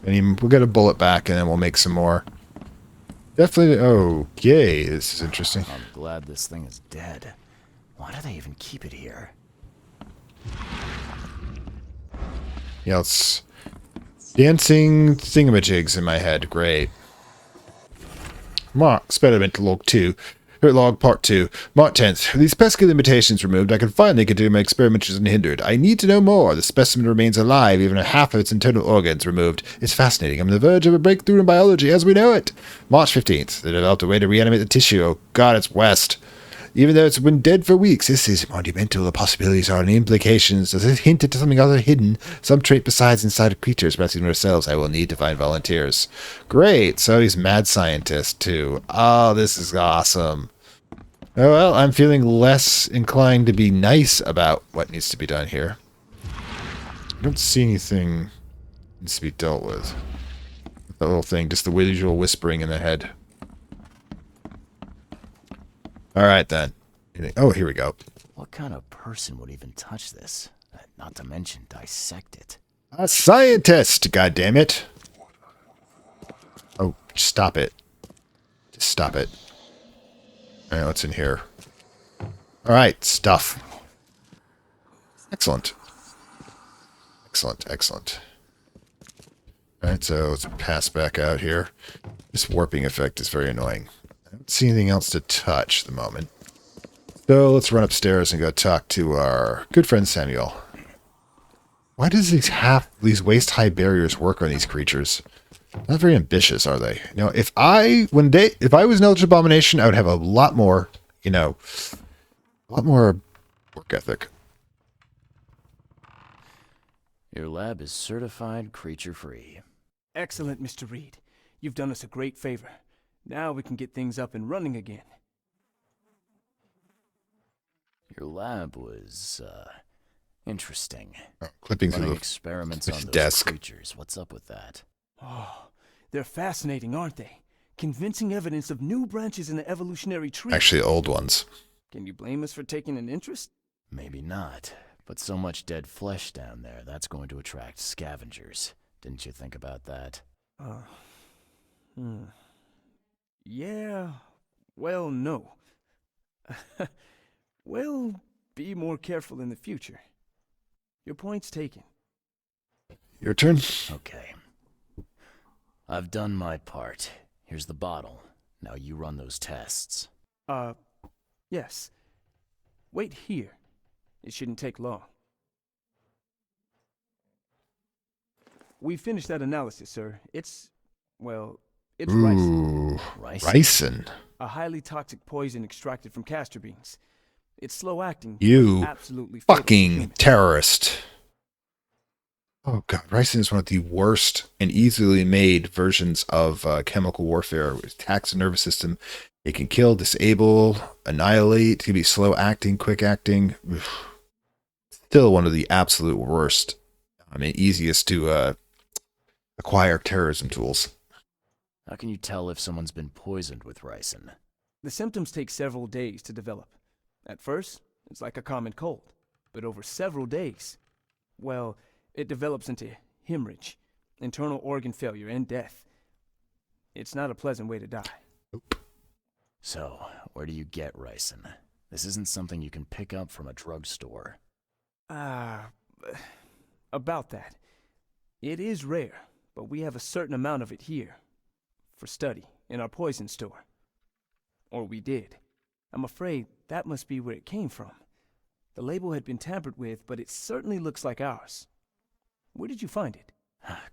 And we'll get a bullet back and then we'll make some more. Definitely. Okay, this is interesting. I'm glad this thing is dead. Why do they even keep it here? Yeah, it's dancing thingamajigs in my head. Great. Mark, experiment log 2. Log part 2. March 10th. With these pesky limitations removed, I can finally continue my experiments unhindered. I need to know more. The specimen remains alive, even half of its internal organs removed. It's fascinating. I'm on the verge of a breakthrough in biology as we know it. March 15th. They developed a way to reanimate the tissue. Oh god, it's West. Even though it's been dead for weeks, this is monumental. The possibilities are and the implications. Does it hint at something other hidden? Some trait besides inside of creatures, perhaps even ourselves. I will need to find volunteers. Great. So he's mad scientist, too. Oh, this is awesome. Oh, well, I'm feeling less inclined to be nice about what needs to be done here. I don't see anything that needs to be dealt with. The little thing, just the visual whispering in the head. Alright then. Oh, here we go. What kind of person would even touch this? Not to mention dissect it. A scientist, goddammit. Oh, stop it. Just stop it. Alright, what's in here? Alright, stuff. Excellent. Excellent, excellent. Alright, so let's pass back out here. This warping effect is very annoying. I don't see anything else to touch at the moment. So let's run upstairs and go talk to our good friend Samuel. Why does these waist-high barriers work on these creatures? Not very ambitious, are they? You know, if I was an Eldritch Abomination, I would have a lot more, a lot more work ethic. Your lab is certified creature-free. Excellent, Mr. Reed. You've done us a great favor. Now we can get things up and running again. Your lab was, interesting. Oh, clipping Running through experiments on those desk. creatures. What's up with that? Oh, they're fascinating, aren't they? Convincing evidence of new branches in the evolutionary tree. Actually, old ones. Can you blame us for taking an interest? Maybe not. But so much dead flesh down there, that's going to attract scavengers. Didn't you think about that? Yeah, well, no. We'll be more careful in the future. Your point's taken. Your turn. Okay. I've done my part. Here's the bottle. Now you run those tests. Yes. Wait here. It shouldn't take long. We finished that analysis, sir. It's ricin. Ooh, Ricin? ricin. A highly toxic poison extracted from castor beans. It's slow acting, You but absolutely fatal to fucking humans. terrorist. Oh god, ricin is one of the worst and easily made versions of chemical warfare. It attacks the nervous system. It can kill, disable, annihilate. It can be slow acting, quick acting. Still one of the absolute worst. I mean, easiest to acquire terrorism tools. How can you tell if someone's been poisoned with ricin? The symptoms take several days to develop. At first, it's like a common cold. But over several days, well, it develops into hemorrhage, internal organ failure, and death. It's not a pleasant way to die. Nope. So, where do you get ricin? This isn't something you can pick up from a drugstore. About that. It is rare, but we have a certain amount of it here. For study, in our poison store. Or we did. I'm afraid that must be where it came from. The label had been tampered with, but it certainly looks like ours. Where did you find it?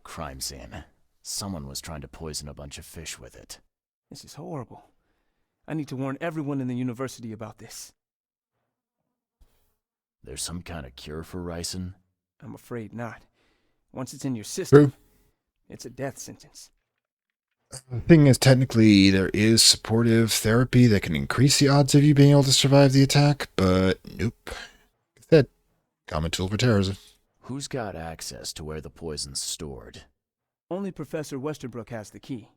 Crime scene. Someone was trying to poison a bunch of fish with it. This is horrible. I need to warn everyone in the university about this. There's some kind of cure for ricin? I'm afraid not. Once it's in your system, it's a death sentence. The thing is, technically, there is supportive therapy that can increase the odds of you being able to survive the attack, but nope. Like I said, common tool for terrorism. Who's got access to where the poison's stored? Only Professor Westerbrook has the key.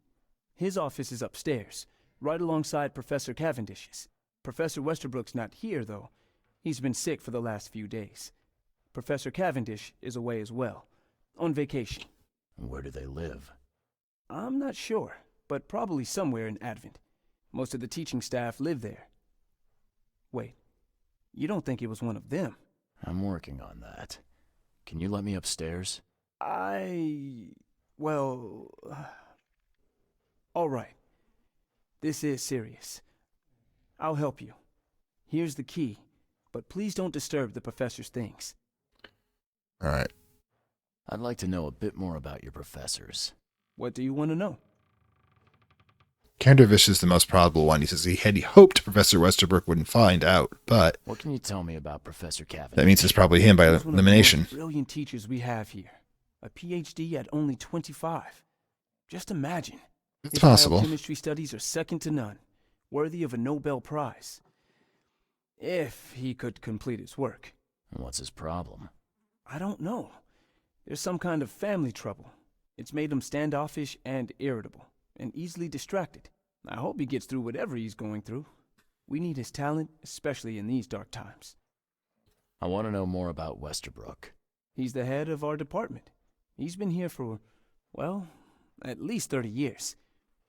His office is upstairs, right alongside Professor Cavendish's. Professor Westerbrook's not here, though. He's been sick for the last few days. Professor Cavendish is away as well, on vacation. Where do they live? I'm not sure, but probably somewhere in Advent. Most of the teaching staff live there. Wait, you don't think it was one of them? I'm working on that. Can you let me upstairs? Well... all right. This is serious. I'll help you. Here's the key, but please don't disturb the professor's things. All right. I'd like to know a bit more about your professors. What do you want to know? Candervish is the most probable one. He says he hoped Professor Westerbrook wouldn't find out, but What can you tell me about Professor Cavendish? that means it's probably him by He's one of the elimination. most brilliant teachers we have here. A PhD at only 25. Just imagine. It's His possible. biochemistry studies are second to none, worthy of a Nobel Prize. If he could complete his work. What's his problem? I don't know. There's some kind of family trouble. It's made him standoffish and irritable, and easily distracted. I hope he gets through whatever he's going through. We need his talent, especially in these dark times. I want to know more about Westerbrook. He's the head of our department. He's been here for, well, at least 30 years.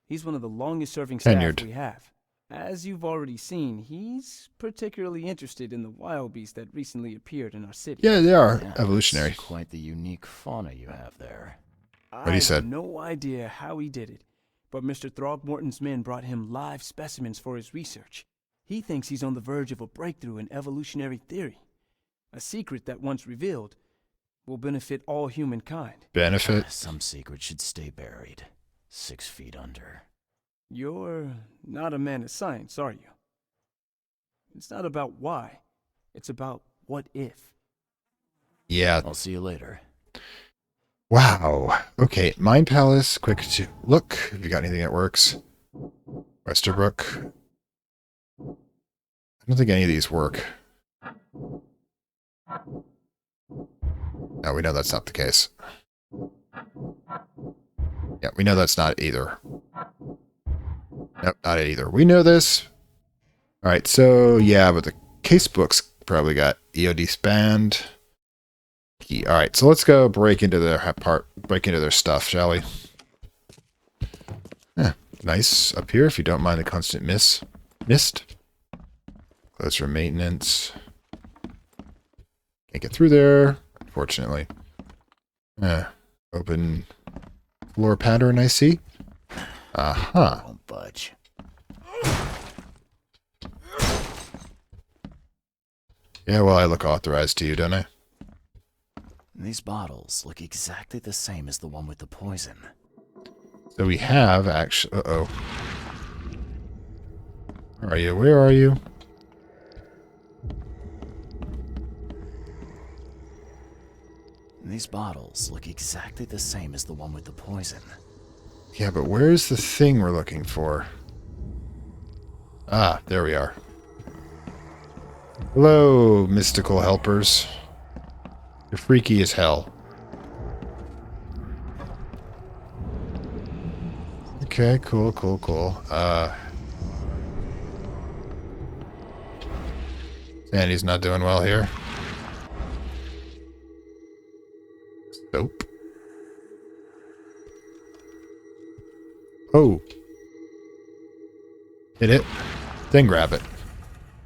He's one of the longest-serving staff Tenured. we have. As you've already seen, he's particularly interested in the wild beasts that recently appeared in our city. Yeah, they are Yeah, evolutionary. it's quite the unique fauna you have there. he I said. have no idea how he did it, but Mr. Throgmorton's men brought him live specimens for his research. He thinks he's on the verge of a breakthrough in evolutionary theory. A secret that, once revealed, will benefit all humankind. Benefit? Some secret should stay buried, 6 feet under. You're not a man of science, are you? It's not about why. It's about what if. Yeah. I'll see you later. Wow. Okay, Mind Palace, quick to look. Have you got anything that works? Westerbrook. I don't think any of these work. No, we know that's not the case. Yeah, we know that's not either. Nope, not it either. We know this. Alright, so yeah, but the casebooks probably got EOD spanned. Key. Alright, so let's go break into their stuff, shall we? Yeah. nice up here if you don't mind the constant mist. Close for maintenance. Can't get through there, unfortunately. Open floor pattern, I see. Aha. Won't budge. Yeah, well, I look authorized to you, don't I? These bottles look exactly the same as the one with the poison. So we have actually... Uh-oh. Where are you? Where are you? These bottles look exactly the same as the one with the poison. Yeah, but where's the thing we're looking for? Ah, there we are. Hello, mystical helpers. You're freaky as hell. Okay, cool. Sandy's not doing well here. Soap. Oh. Hit it. Then grab it.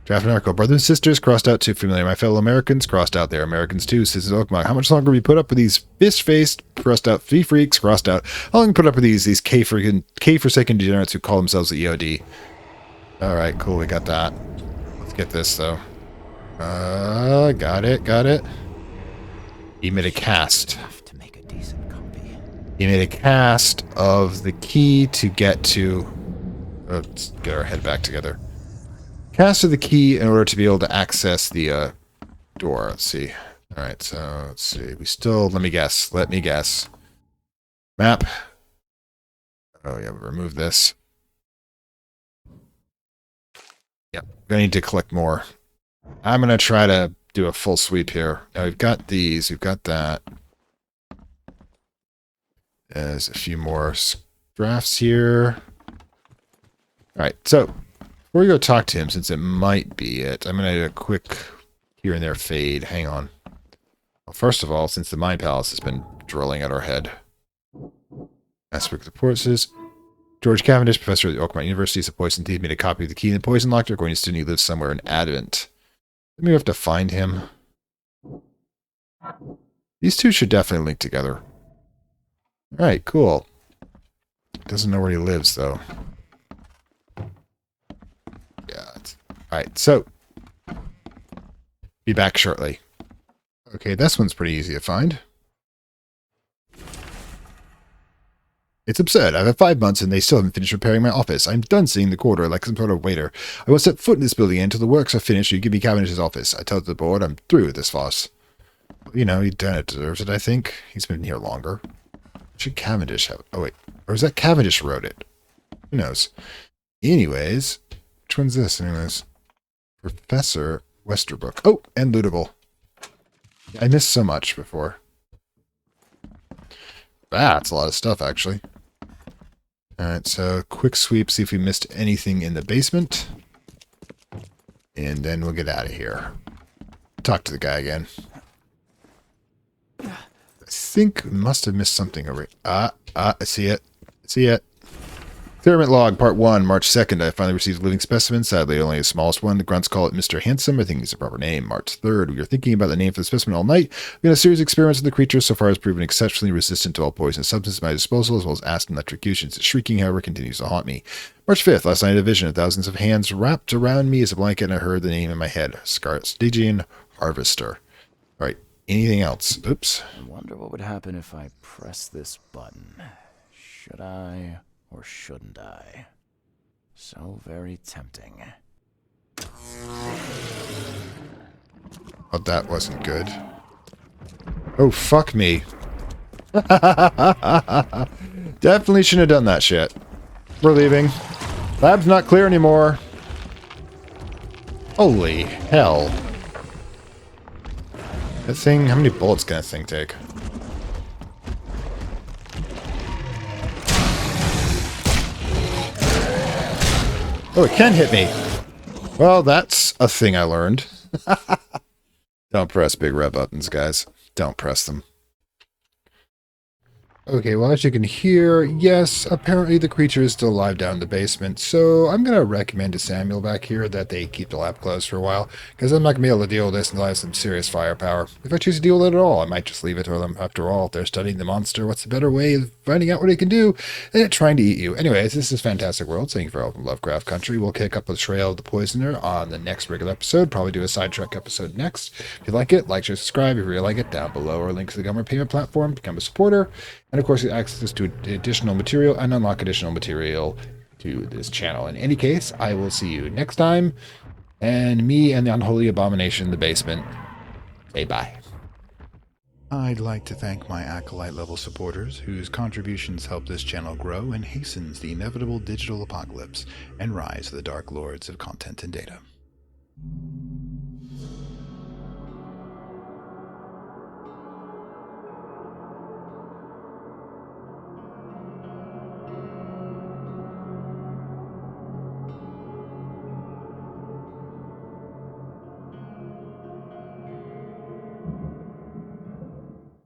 Draft an article. Brothers and sisters, crossed out too familiar. My fellow Americans, crossed out. They're Americans too. Citizens of Oakmont. How much longer will we put up with these fish-faced, crossed out, fee freaks, crossed out? How long put up with these K-forsaken degenerates who call themselves the EOD? Alright, cool, we got that. Let's get this, though. Got it. He made a cast. To make a decent copy. He made a cast of the key to get to... Let's get our head back together. Cast of the key in order to be able to access the door. Let's see. Alright, so let's see. We still... Let me guess. Map. Oh yeah, we remove this. Yep, gonna need to collect more. I'm gonna try to do a full sweep here. Now we've got these, we've got that. There's a few more drafts here. Alright, so before we go talk to him, since it might be it, I'm gonna do a quick here and there fade. Hang on. Well, first of all, since the Mind Palace has been drilling at our head. Aspect of the forces. George Cavendish, professor at the Oakmont University, is a poison thief, made a copy of the key in the poison locker, according to a student who lives somewhere in Advent. Maybe we have to find him. These two should definitely link together. Alright, cool. Doesn't know where he lives, though. Yeah. Alright, so. Be back shortly. Okay, this one's pretty easy to find. It's absurd. I've had 5 months and they still haven't finished repairing my office. I'm done seeing the corridor like some sort of waiter. I won't step foot in this building until the works are finished. You give me Cavendish's office. I tell the board I'm through with this farce. You know, he deserves it, I think. He's been here longer. Should Cavendish have... Oh, wait. Or is that Cavendish wrote it? Who knows? Anyways. Which one's this, anyways? Professor Westerbrook. Oh, and lootable. I missed so much before. That's a lot of stuff, actually. Alright, so quick sweep, see if we missed anything in the basement. And then we'll get out of here. Talk to the guy again. I think we must have missed something over here. I see it. Experiment log, part 1, March 2nd. I finally received a living specimen. Sadly, only the smallest one. The grunts call it Mr. Handsome. I think it's a proper name. March 3rd. We were thinking about the name for the specimen all night. We had a series of experiments with the creature. So far, has proven exceptionally resistant to all poisonous substances at my disposal, as well as acid and electrocutions. Its shrieking, however, continues to haunt me. March 5th. Last night, I had a vision of thousands of hands wrapped around me as a blanket, and I heard the name in my head. Stygian Harvester. All right. Anything else? Oops. I wonder what would happen if I press this button. Should I... or shouldn't I? So very tempting. Oh, that wasn't good. Oh, fuck me. Definitely shouldn't have done that shit. We're leaving. Lab's not clear anymore. Holy hell. That thing, how many bullets can that thing take? Oh, it can hit me. Well, that's a thing I learned. Don't press big red buttons, guys. Don't press them. Okay, well, as you can hear, yes, apparently the creature is still alive down in the basement, so I'm going to recommend to Samuel back here that they keep the lab closed for a while, because I'm not going to be able to deal with this until I have some serious firepower. If I choose to deal with it at all, I might just leave it to them. After all, if they're studying the monster, what's a better way of finding out what it can do than it trying to eat you? Anyways, this is Fantastic World. Thank you for helping Lovecraft Country. We'll kick up the trail of the poisoner on the next regular episode, probably do a sidetrack episode next. If you like it, like, share, subscribe. If you really like it, down below are links to the government payment platform. Become a supporter. And of course, get access to additional material and unlock additional material to this channel. In any case, I will see you next time. And me and the unholy abomination in the basement say bye. I'd like to thank my Acolyte level supporters whose contributions help this channel grow and hastens the inevitable digital apocalypse and rise of the Dark Lords of Content and Data.